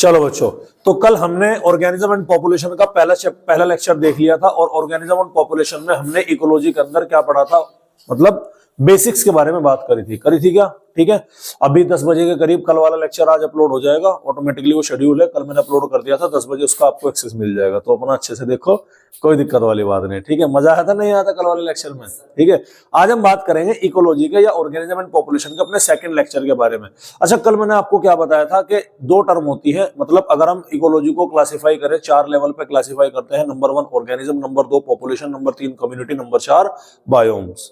चलो बच्चों, तो कल हमने ऑर्गेनिज्म एंड पॉपुलेशन का पहला लेक्चर देख लिया था और ऑर्गेनिज्म एंड पॉपुलेशन में हमने इकोलॉजी के अंदर क्या पढ़ा था, मतलब बेसिक्स के बारे में बात करी थी क्या? ठीक है। अभी 10 बजे के करीब कल वाला लेक्चर आज अपलोड हो जाएगा ऑटोमेटिकली, वो शेड्यूल है, कल मैंने अपलोड कर दिया था 10 बजे, उसका आपको एक्सेस मिल जाएगा, तो अपना अच्छे से देखो, कोई दिक्कत वाली बात नहीं। ठीक है, मजा आया था नहीं आया था कल वाले लेक्चर में? ठीक है, आज हम बात करेंगे इकोलॉजी के या ऑर्गेनिज्म एंड पॉपुलेशन के अपने सेकंड लेक्चर के बारे में। अच्छा, कल मैंने आपको क्या बताया था कि दो टर्म होती है, मतलब अगर हम इकोलॉजी को क्लासिफाई करें 4 लेवल पे क्लासिफाई करते हैं, number 1 organism, number 2 population, number 3 community, number 4 biomes.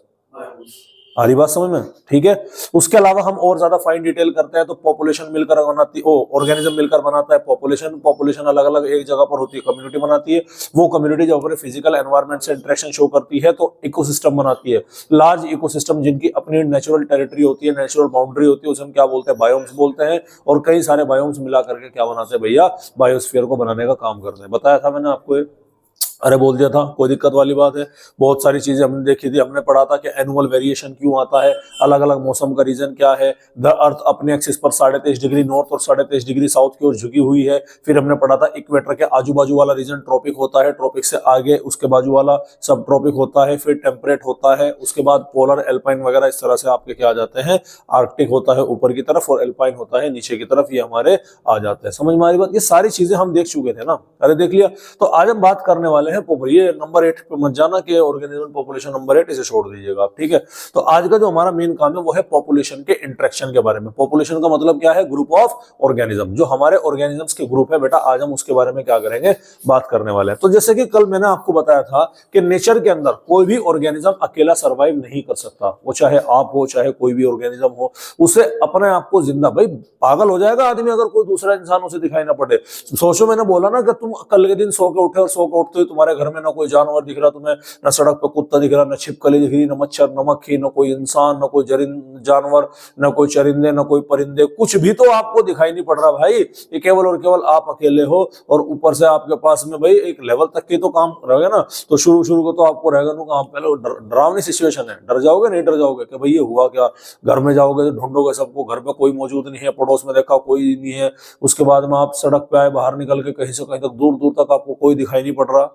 आ रही बात समझ में? ठीक है। उसके अलावा हम और ज्यादा फाइन डिटेल करते हैं तो पॉपुलेशन मिलकर बनाती है, ऑर्गेनिज्म मिलकर बनाता है पॉपुलेशन अलग अलग एक जगह पर होती है, कम्युनिटी बनाती है, वो कम्युनिटी जब अपने फिजिकल एनवायरनमेंट से इंटरेक्शन शो करती है तो इकोसिस्टम बनाती है। लार्ज इकोसिस्टम जिनकी अपनी नेचुरल टेरिटरी होती है, नेचुरल बाउंड्री होती है, उसे हम क्या बोलते हैं? बायोम्स बोलते हैं। और कई सारे बायोम्स मिला करके क्या बनाते हैं भैया? बायोस्फीयर को बनाने का काम करते हैं। बताया था मैंने आपको, अरे बोल दिया था, कोई दिक्कत वाली बात है? बहुत सारी चीजें हमने देखी थी, हमने पढ़ा था कि एनुअल वेरिएशन क्यों आता है, अलग अलग मौसम का रीजन क्या है, द अर्थ अपने एक्सिस पर 23.5 डिग्री नॉर्थ और 23.5 डिग्री साउथ की ओर झुकी हुई है। फिर हमने पढ़ा था इक्वेटर के आजू बाजू वाला रीजन ट्रॉपिक होता है, ट्रॉपिक से आगे उसके बाजू वाला सब ट्रॉपिक होता है, फिर टेम्परेट होता है, उसके बाद पोलर, एल्पाइन वगैरह इस तरह से आपके क्या आ जाते हैं, आर्कटिक होता है ऊपर की तरफ और एल्पाइन होता है नीचे की तरफ, ये हमारे आ जाते हैं। समझ में आ रही बात? ये सारी चीजें हम देख चुके थे ना, अरे देख लिया। तो आज हम बात करने वाले हैं ये नंबर 8 पे मत जाना कि ऑर्गेनिज्म पॉपुलेशन नंबर 8, इसे छोड़ दीजिएगा आप। ठीक है, तो आज का जो हमारा मेन काम है वो है पॉपुलेशन के इंटरेक्शन के बारे में। पॉपुलेशन का मतलब क्या है? ग्रुप ऑफ ऑर्गेनिज्म, जो हमारे ऑर्गेनिजम्स के ग्रुप है बेटा, आज हम उसके बारे में क्या करेंगे, बात करने वाले हैं। तो जैसे कि कल मैंने आपको बताया था कि नेचर के अंदर कोई भी ऑर्गेनिज्म अकेला सर्वाइव नहीं कर सकता, वो चाहे आप हो चाहे कोई भी ऑर्गेनिज्म हो, उसे अपने आप को जिंदा, भाई पागल हो जाएगा आदमी अगर कोई दूसरा इंसान उसे दिखाई ना पड़े। सोचो, मैंने बोला ना कि तुम कल के दिन सो के उठे और सो के उठते तुम्हारे घर में ना कोई जानवर दिख रहा तुम्हें, ना सड़क पर कुत्ता दिख रहा, ना छिपकली दिख रही, ना मच्छर, न मक्खी, न कोई इंसान, न कोई जानवर, न कोई चरिंदे, न कोई परिंदे, कुछ भी तो आपको दिखाई नहीं पड़ रहा भाई। ये केवल और केवल आप अकेले हो और ऊपर से आपके पास में भाई एक लेवल तक की तो काम रहेगा ना। तो शुरू को तो आपको रहेगा ना, पहले डरावनी सिचुएशन है, डर जाओगे नहीं डर जाओगे कि भाई ये हुआ क्या? घर में जाओगे तो ढूंढोगे सबको, घर पे कोई मौजूद नहीं है, पड़ोस में देखा कोई नहीं है, उसके बाद में आप सड़क पे आए, बाहर निकल के कहीं से कहीं तक दूर दूर तक आपको कोई दिखाई नहीं पड़ रहा।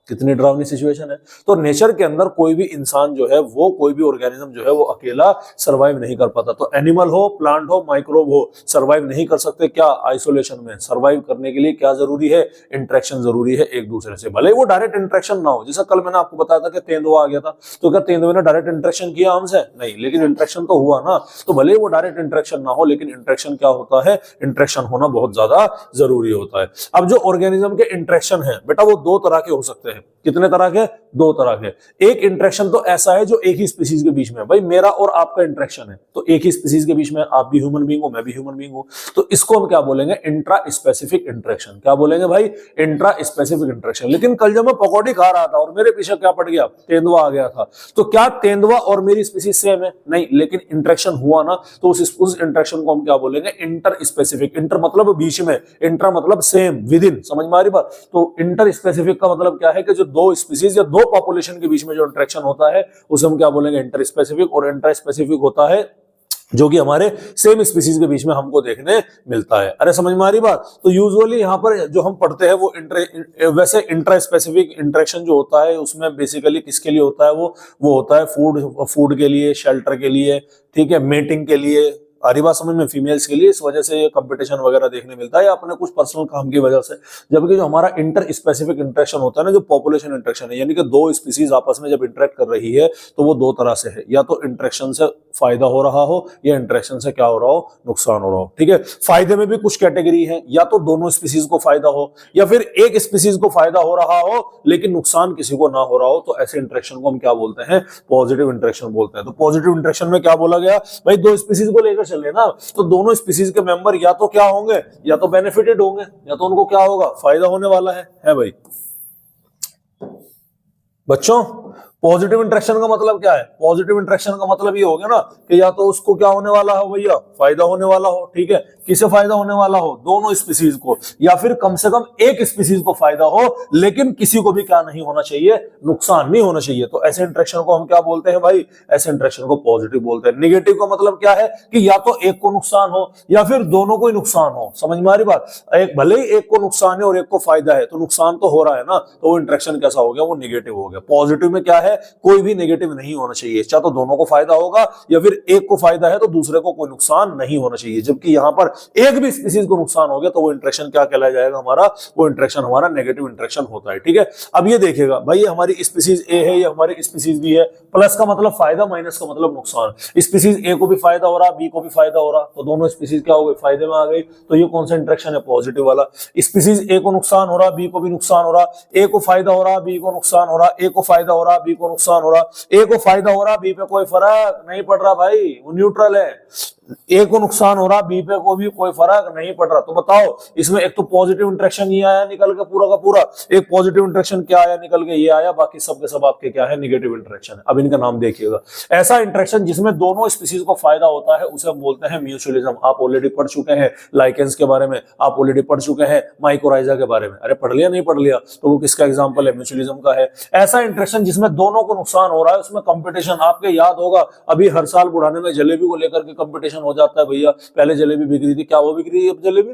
कितनी डरावनी सिचुएशन है। तो नेचर के अंदर कोई भी इंसान जो है वो, कोई भी ऑर्गेनिज्म जो है वो अकेला सरवाइव नहीं कर पाता। तो एनिमल हो, प्लांट हो, माइक्रोब हो, सरवाइव नहीं कर सकते क्या? आइसोलेशन में। सरवाइव करने के लिए क्या जरूरी है? इंटरेक्शन जरूरी है एक दूसरे से, भले वो डायरेक्ट इंटरेक्शन ना हो। जैसा कल मैंने आपको बताया था कि तेंदुआ आ गया था, तो क्या तेंदुए ने डायरेक्ट इंटरेक्शन किया हमसे? नहीं, लेकिन इंटरेक्शन तो हुआ ना। तो भले वो डायरेक्ट इंटरेक्शन ना हो, लेकिन इंटरेक्शन क्या होता है? इंटरेक्शन होना बहुत ज्यादा जरूरी होता है। अब जो ऑर्गेनिज्म के इंटरेक्शन है बेटा, वो दो तरह के हो सकते हैं। कितने तरह के? दो तरह के। एक इंटरेक्शन तो ऐसा है जो एक ही स्पीसीज के बीच में है, भाई मेरा और आपका इंटरेक्शन है, तो एक ही स्पीसीज के बीच में, आप भी ह्यूमन बीइंग हो, मैं भी ह्यूमन बीइंग हूं, तो इसको हम क्या बोलेंगे? Intra specific interaction. क्या बोलेंगे भाई? Intra specific interaction. लेकिन कल जब मैं पकौड़ी खा रहा था और मेरे पीछे क्या पड़ गया? तेंदुआ आ गया था, तो क्या तेंदुआ और मेरी स्पीसीज सेम है? नहीं, लेकिन इंटरेक्शन हुआ ना, तो उस इंटरेक्शन को हम क्या बोलेंगे? Inter specific. इंटर मतलब बीच में, इंट्रा मतलब सेम, विद इन। समझ में आ रही बात? तो इंटर स्पेसिफिक का मतलब क्या है कि जो दो स्पीसीज या दो पॉपुलेशन के बीच में जो इंटरेक्शन होता है उसे हम क्या बोलेंगे? Inter specific. और इंटर स्पेसिफिक होता है जो कि हमारे सेम स्पीसीज के बीच में हमको देखने मिलता है। अरे समझ में आ रही बात? तो यूजुअली यहाँ पर जो हम पढ़ते हैं वो वैसे इंट्रा स्पेसिफिक इंटरेक्शन जो होता है उसमें बेसिकली किसके लिए होता है? वो होता है फूड के लिए, शेल्टर के लिए, ठीक है, मेटिंग के लिए। आरी बात समझ में? फीमेल्स के लिए इस वजह से कंपटीशन वगैरह देखने मिलता है या अपने कुछ पर्सनल काम की वजह से। जबकि जो हमारा इंटर स्पेसिफिक इंटरेक्शन होता है ना, जो पॉपुलेशन इंटरेक्शन है, यानी कि दो स्पीसीज आपस में जब इंटरेक्ट कर रही है तो वो दो तरह से है, या तो इंटरेक्शन से फायदा हो रहा हो या इंटरेक्शन से क्या हो रहा हो? नुकसान हो रहा हो। ठीक है, फायदे में भी कुछ कैटेगरी है, या तो दोनों स्पीसीज को फायदा हो या फिर एक स्पीसीज को फायदा हो रहा हो लेकिन नुकसान किसी को ना हो रहा हो, तो ऐसे इंटरेक्शन को हम क्या बोलते हैं? पॉजिटिव इंटरेक्शन बोलते हैं। तो पॉजिटिव इंटरेक्शन में क्या बोला गया भाई? दो स्पीसीज को लेकर चले ना, तो दोनों स्पीसीज के मेंबर या तो क्या होंगे? या तो बेनिफिटेड होंगे, या तो उनको क्या होगा? फायदा होने वाला है भाई। बच्चों पॉजिटिव इंटरेक्शन का मतलब क्या है? पॉजिटिव इंटरेक्शन का मतलब ये हो गया ना कि या तो उसको क्या होने वाला हो भैया, फायदा होने वाला हो, ठीक है। किसे फायदा होने वाला हो? दोनों स्पीसीज को, या फिर कम से कम एक स्पीसीज को फायदा हो, लेकिन किसी को भी क्या नहीं होना चाहिए, नुकसान नहीं होना चाहिए। तो ऐसे इंटरेक्शन को हम क्या बोलते हैं भाई? ऐसे इंटरेक्शन को पॉजिटिव बोलते हैं। निगेटिव का मतलब क्या है कि या तो एक को नुकसान हो या फिर दोनों को ही नुकसान हो। समझ में आ रही बात? एक भले ही एक को नुकसान है और एक को फायदा है, तो नुकसान तो हो रहा है ना, तो वो इंटरेक्शन कैसा हो गया? वो निगेटिव हो गया। पॉजिटिव में क्या है? कोई भी नेगेटिव नहीं होना चाहिए, चाहे तो दोनों को फायदा होगा या फिर एक को फायदा है तो दूसरे को कोई नुकसान नहीं होना चाहिए। जबकि यहां पर एक भी स्पीसीज को नुकसान हो गया तो वो इंटरेक्शन क्या कहलाया जाएगा हमारा? वो इंटरेक्शन हमारा नेगेटिव इंटरेक्शन होता है, ठीक है। अब ये देखिएगा भाई, ये हमारी स्पीसीज ए है, ये हमारी स्पीसीज बी है। प्लस का मतलब फायदा, माइनस का मतलब नुकसान। स्पीसीज ए को भी फायदा हो रहा, बी को भी फायदा हो रहा, तो दोनों स्पीसीज क्या हो गई? फायदे में आ गई। तो ये कौन सा इंटरेक्शन है? पॉजिटिव वाला। स्पीसीज ए को नुकसान हो रहा, बी को भी नुकसान हो रहा, ए को फायदा हो रहा, बी को नुकसान हो रहा, ए को फायदा हो रहा, बी को नुकसान हो रहा, ए को फायदा हो रहा, बी पे कोई फर्क नहीं पड़ रहा भाई, वो न्यूट्रल है। ए को नुकसान हो रहा, बी पे को भी कोई फर्क नहीं पड़ रहा। तो बताओ, इसमें एक तो पॉजिटिव इंटरेक्शन ये आया निकल के पूरा का पूरा, एक पॉजिटिव इंटरेक्शन क्या आया निकल के? ये आया। बाकी सब के सब आपके क्या है? नेगेटिव इंटरेक्शन है। अब इनका नाम देखिएगा। ऐसा इंटरेक्शन जिसमें दोनों स्पीसीज को फायदा होता है उसे हम बोलते हैं म्यूचुअलिज्म। आप ऑलरेडी पढ़ चुके हैं लाइकेंस के बारे में, आप ऑलरेडी पढ़ चुके हैं माइकोराइजा के बारे में। अरे पढ़ लिया? नहीं पढ़ लिया? तो वो किसका एग्जाम्पल है? म्यूचुअलिज्म का है। ऐसा इंटरेक्शन जिसमें दोनों को नुकसान हो रहा है, उसमें कंपटीशन। आपके याद होगा अभी हर साल बुढ़ाने में जलेबी को लेकर के कंपटीशन हो जाता है भैया। पहले जलेबी बिक रही थी, क्या वो बिक रही है अब जलेबी?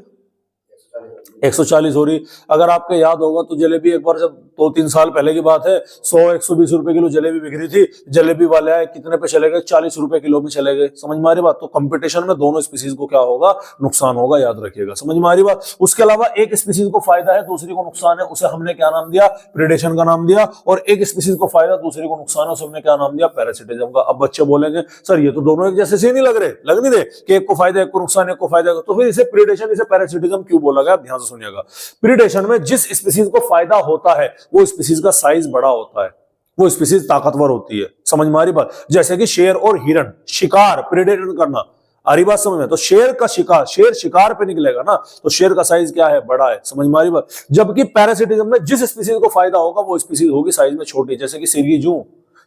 140 हो रही। अगर आपको याद होगा तो जलेबी एक बार, जब 2-3 साल पहले की बात है, 100-120 रुपए किलो जलेबी बिक रही थी। जलेबी वाले आए, कितने पे चले गए? 40 रुपए किलो में चले गए। समझ में आ रही बात? तो कंपटीशन में दोनों स्पीसीज को क्या होगा? नुकसान होगा, याद रखिएगा। समझ में आ रही बात? उसके अलावा एक स्पीसीज को फायदा है, दूसरी को नुकसान है, उसे हमने क्या नाम दिया? प्रेडेशन का नाम दिया। और एक स्पीसीज को फायदा, दूसरी को नुकसान है, उसे हमने क्या नाम दिया? पैरासिटिज्म का। अब बच्चे बोलेंगे सर ये तो दोनों एक जैसे से नहीं लग रहे, लग नहीं रहे कि एक को फायदा, एक को नुकसान, एक को फायदा, तो फिर इसे प्रेडेशन, इसे पैरासिटिज्म क्यों बोला गया? ध्यान से सुनिएगा। प्रीडेशन में जिस स्पीसीज को फायदा होता है वो स्पीसीज का साइज बड़ा होता है, वो स्पीसीज ताकतवर होती है। समझ में आ रही बात? जैसे कि शेर और हिरण, शिकार, प्रेडेटर करना। आ रही बात समझ में? तो शेर का शिकार, शेर शिकार पे निकलेगा ना, तो शेर का साइज क्या है? बड़ा है। समझ में आ रही बात? जबकि पैरासिटिज्म में जिस स्पीसीज को फायदा होगा वो स्पीसीज होगी साइज में छोटी। जैसे कि सिर की जूं,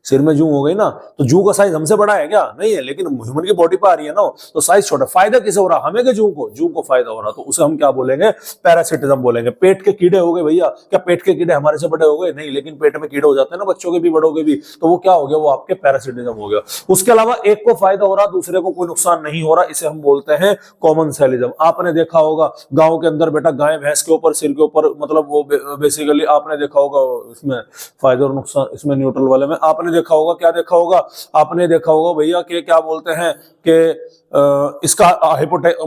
सिर में जूं हो गई ना, तो जूं का साइज हमसे बड़ा है क्या? नहीं है, लेकिन ह्यूमन की बॉडी पर आ रही है ना, तो साइज छोटा। फायदा किसे हो रहा? हमें के जूं को? जूं को फायदा हो रहा, तो उसे हम क्या बोलेंगे? पैरासिटिज्म बोलेंगे। पेट के कीड़े हो गए भैया, क्या पेट के कीड़े हमारे से बड़े हो गए? नहीं, लेकिन पेट में कीड़े हो जाते हैं ना बच्चों के भी, बड़ों के भी, तो वो क्या हो गया? वो आपके पैरासिटिज्म हो गया। उसके अलावा एक को फायदा हो रहा, दूसरे को कोई नुकसान नहीं हो रहा, इसे हम बोलते हैं कॉमन सेलिज्म। आपने देखा होगा गांव के अंदर बेटा, गाय भैंस के ऊपर, सिर के ऊपर, मतलब वो बेसिकली आपने देखा होगा इसमें फायदा और नुकसान, इसमें न्यूट्रल वाले में आपने देखा होगा, क्या देखा होगा? आपने देखा होगा भैया कि क्या बोलते हैं कि इसका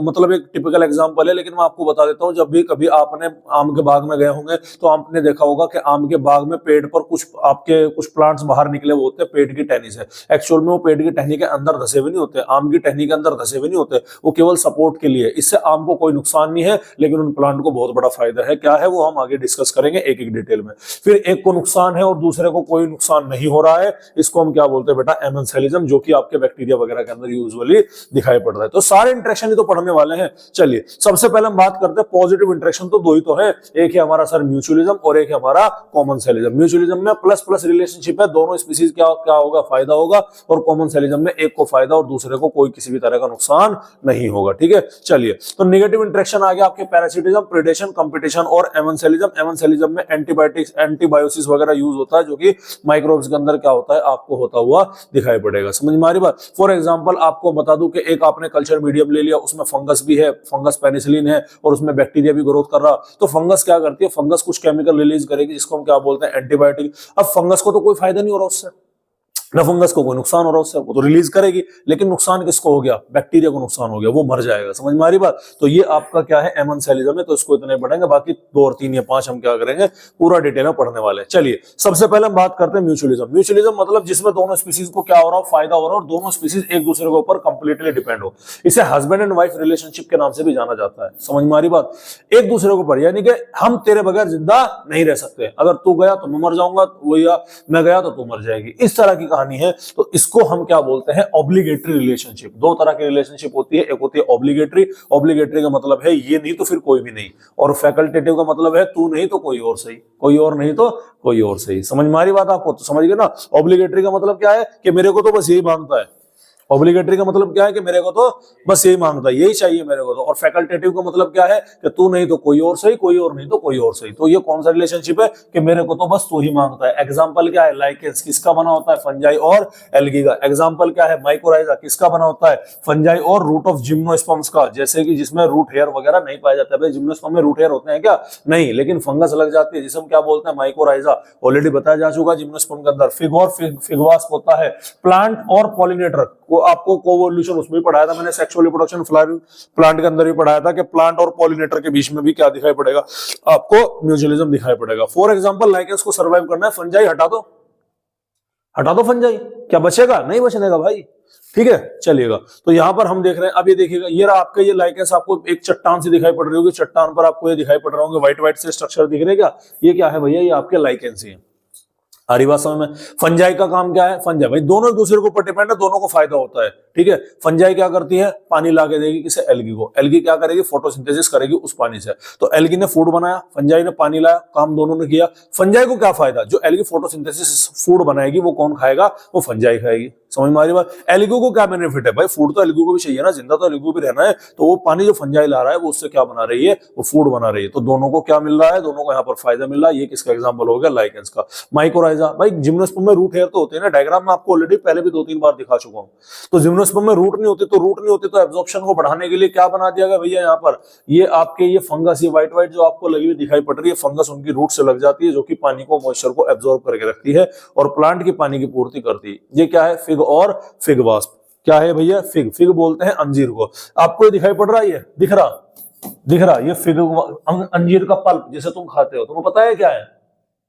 मतलब एक टिपिकल एग्जांपल है, लेकिन मैं आपको बता देता हूं। जब भी कभी आपने आम के बाग में गए होंगे तो आपने देखा होगा कि आम के बाग में पेड़ पर कुछ आपके कुछ प्लांट्स बाहर निकले हुए होते हैं पेड़ की टहनी से। एक्चुअल में वो पेड़ की टहनी के अंदर धसे हुए नहीं होते, आम की टहनी के अंदर धसे हुए नहीं होते, वो केवल सपोर्ट के लिए। इससे आम को कोई नुकसान नहीं है, लेकिन उन प्लांट को बहुत बड़ा फायदा है। क्या है वो हम आगे डिस्कस करेंगे एक एक डिटेल में। फिर एक को नुकसान है और दूसरे को कोई नुकसान नहीं हो रहा है, इसको हम क्या बोलते हैं बेटा? एमेंसेलिज्म, जो कि आपके बैक्टीरिया वगैरह के अंदर यूजुअली दिखाई पड़ रहा है। तो सारे इंटरेक्शन ही तो पढ़ने वाले हैं। चलिए सबसे पहले हम बात करते हैं पॉजिटिव इंटरेक्शन। तो दो ही तो है, एक है हमारा सर म्यूचुअलिज्म और एक है हमारा कॉमन सेलिज्म। म्यूचुअलिज्म में प्लस प्लस रिलेशनशिप है, दोनों स्पीसीज क्या क्या होगा? फायदा होगा। और कॉमन सेलिज्म में एक को फायदा और दूसरे को कोई किसी भी तरह का नुकसान नहीं होगा। ठीक है, चलिए तो नेगेटिव इंटरेक्शन आ गया आपके पैरासिटिज्म, प्रेडेशन, कंपटीशन और एमेंसेलिज्म। एमेंसेलिज्म में एंटीबायोटिक्स, एंटीबायोसिस वगैरह यूज होता है, जो कि माइक्रोब्स के अंदर क्या होता है आपको होता हुआ दिखाई पड़ेगा। समझ में आ रही बात? फॉर एग्जांपल आपको बता दूं कि एक आपने कल्चर मीडियम ले लिया, उसमें फंगस भी है, फंगस पेनिसिलिन है और उसमें बैक्टीरिया भी ग्रोथ कर रहा। तो फंगस क्या करती है? फंगस कुछ केमिकल रिलीज करेगी जिसको हम क्या बोलते हैं? एंटीबायोटिक। अब फंगस को तो कोई फायदा नहीं हो रहा उससे, ना फंगस को कोई नुकसान हो रहा उससे, वो तो रिलीज करेगी, लेकिन नुकसान किसको हो गया? बैक्टीरिया को नुकसान हो गया, वो मर जाएगा। समझ में आ रही बात? तो ये आपका क्या है? एमेंसेलिज्म है। तो इसको इतने पढ़ेंगे, बाकी 2 और 3 या 5 हम क्या करेंगे? पूरा डिटेल में पढ़ने वाले हैं। चलिए सबसे पहले हम बात करते हैं म्यूचुअलिज्म। म्यूचुअलिज्म मतलब जिसमें दोनों स्पीसीज को क्या हो रहा हो? फायदा हो रहा हो और दोनों स्पीसीज एक दूसरे के ऊपर कंप्लीटली डिपेंड हो। इसे हस्बैंड एंड वाइफ रिलेशनशिप के नाम से भी जाना जाता है। समझ में आ रही बात? एक दूसरे के ऊपर, यानी कि हम तेरे बगैर जिंदा नहीं रह सकते, अगर तू गया तो मैं मर जाऊंगा, मैं गया तो तू मर जाएगी, इस तरह की कहानी पढ़ानी है तो इसको हम क्या बोलते हैं, ऑब्लिगेटरी रिलेशनशिप। दो तरह की रिलेशनशिप होती है, एक होती है ऑब्लिगेटरी। ऑब्लिगेटरी का मतलब है ये नहीं तो फिर कोई भी नहीं, और फैकल्टेटिव का मतलब है तू नहीं तो कोई और सही, कोई और नहीं तो कोई और सही। समझ में आ रही बात आपको? तो समझ गए ना। ऑब्लिगेटरी का मतलब क्या है कि मेरे को तो बस यही मांगता है। ऑब्लिगेटरी का मतलब क्या है कि मेरे को तो बस यही मांगता है, यही चाहिए मेरे को तो। और फैकल्टेटिव का मतलब क्या है कि तू नहीं तो कोई और सही, कोई और नहीं तो कोई और सही। तो ये कौन सा रिलेशनशिप है कि मेरे को तो बस तू ही मांगता है। एग्जांपल क्या है, लाइकेंस किसका बना होता है, फंजाई और एल्गी का। एग्जांपल क्या है, माइकोराइजा किसका बना होता है, फंजाई और रूट ऑफ जिम्नोस्पर्म्स का। जैसे कि जिसमें रूट हेयर वगैरह नहीं पाया जाता है। भाई जिम्नोस्पर्म में रूट हेयर होते हैं क्या? नहीं, लेकिन फंगस लग जाती है जिसे हम क्या बोलते हैं, माइकोराइजा। ऑलरेडी बताया जा चुका जिम्नोस्पर्म के अंदर। फिग और फिगवास्प होता है। प्लांट और पॉलिनेटर को आपको कोवोल्यूशन उसमें भी पढ़ाया था मैंने, सेक्सुअल रिप्रोडक्शन प्लांट के अंदर भी पढ़ाया था कि प्लांट और पॉलिनेटर के बीच में भी क्या दिखाई पड़ेगा आपको, म्यूचुअलिज्म दिखाई पड़ेगा। फॉर एग्जांपल लाइकेंस को सर्वाइव करना है, फंजाई हटा दो, हटा दो फंजाई, क्या बचेगा? नहीं बचने का भाई, ठीक है चलिएगा। तो यहां पर हम देख रहे हैं, अब ये देखिएगा, ये रहा आपका ये लाइकेंस, आपको एक चट्टान से दिखाई पड़ रही होगी, चट्टान पर आपको ये दिखाई पड़ रहा होंगे व्हाइट व्हाइट से स्ट्रक्चर दिख रहे क्या? ये क्या है भैया? ये आपके लाइकेंस ही है। हरी बात समझ में? फंजाई का काम क्या है? फंजाई भाई दोनों एक दूसरे के ऊपर डिपेंड है, दोनों को फायदा होता है, ठीक है। फंजाई क्या करती है, पानी लाके देगी किसे, एल्गी को। एल्गी क्या करेगी, फोटोसिंथेसिस करेगी उस पानी से। तो एल्गी ने फूड बनाया, फंजाई ने पानी लाया, काम दोनों ने किया। फंजाई को क्या फायदा, जो एल्गी फोटोसिंथेसिस फूड बनाएगी वो कौन खाएगा, वो फंजाई खाएगी। समझ में आ रही बात? एल्गी को क्या बेनिफिट है भाई, फूड तो एल्गी को भी चाहिए ना, जिंदा तो एल्गी को भी रहना है। तो वो पानी जो फंजाई ला रहा है वो उससे क्या बना रही है, वो फूड बना रही है। तो दोनों को क्या मिल रहा है, दोनों को यहाँ पर फायदा मिल रहा है। ये किसका एग्जाम्पल हो गया, लाइकेंस का। माइकोराइजा भाई, जिम्नोस्पर्म में रूट हेयर तो होते हैं ना, डायग्राम में आपको ऑलरेडी पहले भी 2-3 बार दिखा चुका हूं। तो जिम्नोस्पर्म में रूट नहीं होते, तो एब्जॉर्प्शन को बढ़ाने के लिए क्या बना दिया गया भैया, यहाँ पर ये आपके ये फंगस, ये व्हाइट व्हाइट जो आपको लगी हुई दिखाई पड़ रही है, फंगस उनकी रूट से लग जाती है, जो कि पानी को, मॉइस्चर को एब्जॉर्ब करके रखती है और प्लांट की पानी की पूर्ति करती है। ये क्या है, फिग और फिगवास्प। क्या है भैया, फिग। फिग बोलते हैं अंजीर को। आपको ये दिखाई पड़ रहा है, ये दिख रहा, ये फिग अंजीर का पल्प जिसे तुम खाते हो, तुम्हें पता है क्या है,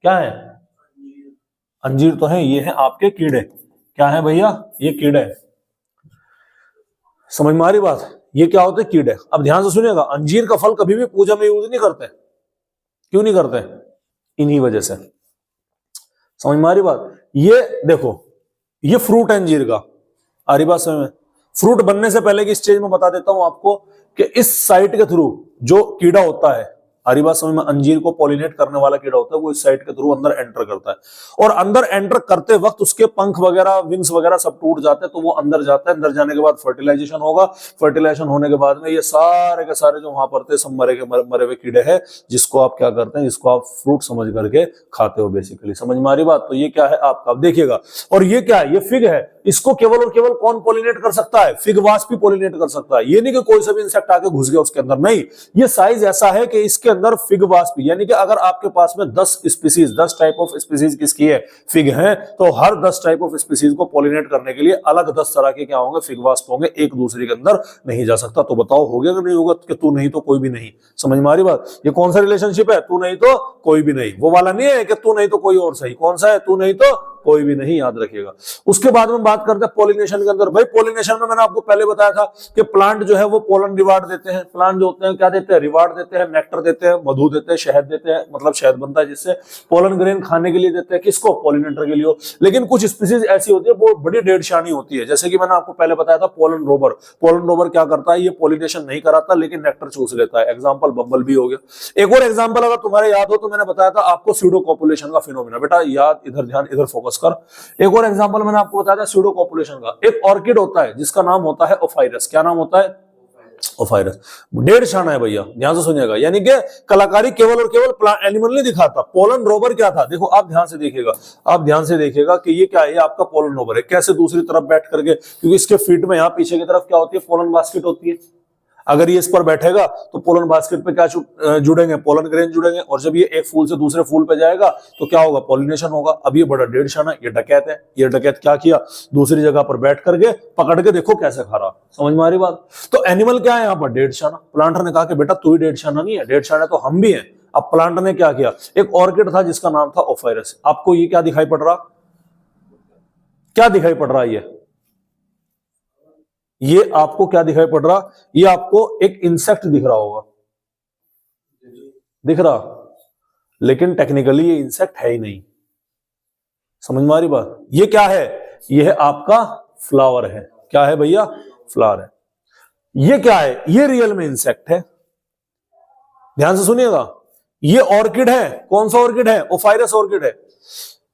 क्या है? अंजीर तो है, ये है आपके कीड़े। क्या है भैया, ये कीड़े। समझ में आ रही बात? ये क्या होते हैं, कीड़े। अब ध्यान से सुनिएगा, अंजीर का फल कभी भी पूजा में यूज नहीं करते। क्यों नहीं करते? इन्हीं वजह से। समझ में आ रही बात? ये देखो, ये फ्रूट है अंजीर का, आ रही बात समझ में? फ्रूट बनने से पहले की स्टेज में बता देता हूं आपको कि इस साइट के थ्रू जो कीड़ा होता है, हरी बात समझ में, अंजीर को पॉलिनेट करने वाला कीड़ा होता है, वो इस साइट के थ्रू अंदर एंटर करता है। और अंदर एंटर करते वक्त उसके पंख वगैरह, विंग्स वगैरह सब टूट जाते हैं, तो वो अंदर जाता है। अंदर जाने के बाद फर्टिलाइजेशन होगा। फर्टिलाइजेशन होने के बाद में ये सारे के सारे जो वहां पर थे सब मरे हुए कीड़े हैं, जिसको आप क्या करते हैं, जिसको आप फ्रूट समझ करके खाते हो बेसिकली। समझ में आ रही बात? तो ये क्या है आपका, अब देखिएगा। और ये क्या है, ये फिग है। इसको केवल और केवल कौन पॉलिनेट कर सकता है, फिग वास्प ही पॉलिनेट कर सकता है। ये नहीं कि कोई सा भी इंसेक्ट आके घुस गया उसके अंदर, नहीं। ये साइज ऐसा है कि इसके अंदर फिग वास्प, यानी कि अगर आपके पास में 10 स्पीसीज, 10 टाइप ऑफ स्पीसीज किसकी है, फिग है, तो हर 10 टाइप ऑफ स्पीसीज को पॉलिनेट करने के लिए अलग 10 तरह के क्या होंगे, फिग वास्प होंगे। एक दूसरे के अंदर नहीं जा सकता। तो बताओ हो गया कि नहीं होगा, कि तू नहीं तो कोई भी नहीं। समझ में आ रही बात? ये कौन सा रिलेशनशिप है, तू नहीं तो कोई भी नहीं। वो वाला नहीं है कि तू नहीं तो कोई और सही। कौन सा है, तू नहीं तो कोई भी नहीं, याद रखिएगा। उसके बाद में बात करते हैं पॉलिनेशन के अंदर। भाई पॉलिनेशन में मैंने आपको पहले बताया था कि प्लांट जो है वो पोलन रिवार्ड देते हैं। प्लांट जो होते हैं क्या देते हैं, रिवार्ड देते हैं, नेक्टर देते हैं, मधु देते हैं, शहद देते हैं, मतलब शहद बनता है जिससे। पोलन ग्रेन खाने के लिए देते हैं, किसको, पॉलिनेटर के लिए। लेकिन कुछ स्पीसीज ऐसी होती है वो बड़ी डेढ़शानी होती है, जैसे कि मैंने आपको पहले बताया था पोलन रोबर। पोलन रोबर क्या करता है, ये पॉलिनेशन नहीं कराता लेकिन नेक्टर चूस लेता है। एग्जांपल बम्बल भी हो गया। एक और एग्जांपल अगर तुम्हारे याद हो तो मैंने बताया था आपको स्यूडो कॉपुलेशन का फिनोमेना। बेटा याद, इधर ध्यान, इधर फोकस कर। एक और एग्जांपल मैंने आपको बताया था स्यूडो कॉपुलेशन का। एक ऑर्किड होता है जिसका नाम होता है ओफाइरस। क्या नाम होता है, ओफाइरस। डेढ़ शाना है भैया, ध्यान से सुनिएगा। यानी कि कलाकारी केवल और केवल एनिमल नहीं दिखाता। पोलन रोबर क्या था, देखो आप ध्यान से देखिएगा, आप ध्यान से देखिएगा कि ये क्या है, ये आपका पोलन रोबर है। कैसे, दूसरी तरफ बैठ करके, क्योंकि इसके फीट में यहाँ पीछे की तरफ क्या होती है, पोलन बास्केट होती है। अगर ये इस पर बैठेगा तो पोलन बास्केट पे क्या जुड़ेंगे, पोलन ग्रेन जुड़ेंगे। और जब ये एक फूल से दूसरे फूल पे जाएगा तो क्या होगा, पॉलिनेशन होगा। अब ये बड़ा डेढ़ शाना, ये डकैत है। ये डकैत क्या किया, दूसरी जगह पर बैठ करके पकड़ के देखो कैसे खा रहा। समझ में आ रही बात? तो एनिमल क्या है यहाँ पर, डेढ़ शाना। प्लांटर ने कहा कि बेटा तू ही डेढ़ शाना नहीं है, डेढ़ शाना तो हम भी हैं। अब प्लांटर ने क्या किया, एक ऑर्किड था जिसका नाम था ओफाइरस। आपको ये क्या दिखाई पड़ रहा, क्या दिखाई पड़ रहा है, ये आपको क्या दिखाई पड़ रहा, ये आपको एक इंसेक्ट दिख रहा होगा, दिख रहा, लेकिन टेक्निकली ये इंसेक्ट है ही नहीं। समझ में आ रही बात? ये क्या है, ये है आपका फ्लावर है। क्या है भैया? फ्लावर है। ये क्या है? ये रियल में इंसेक्ट है। ध्यान से सुनिएगा, ये ऑर्किड है। कौन सा ऑर्किड है? ओफायरस ऑर्किड है।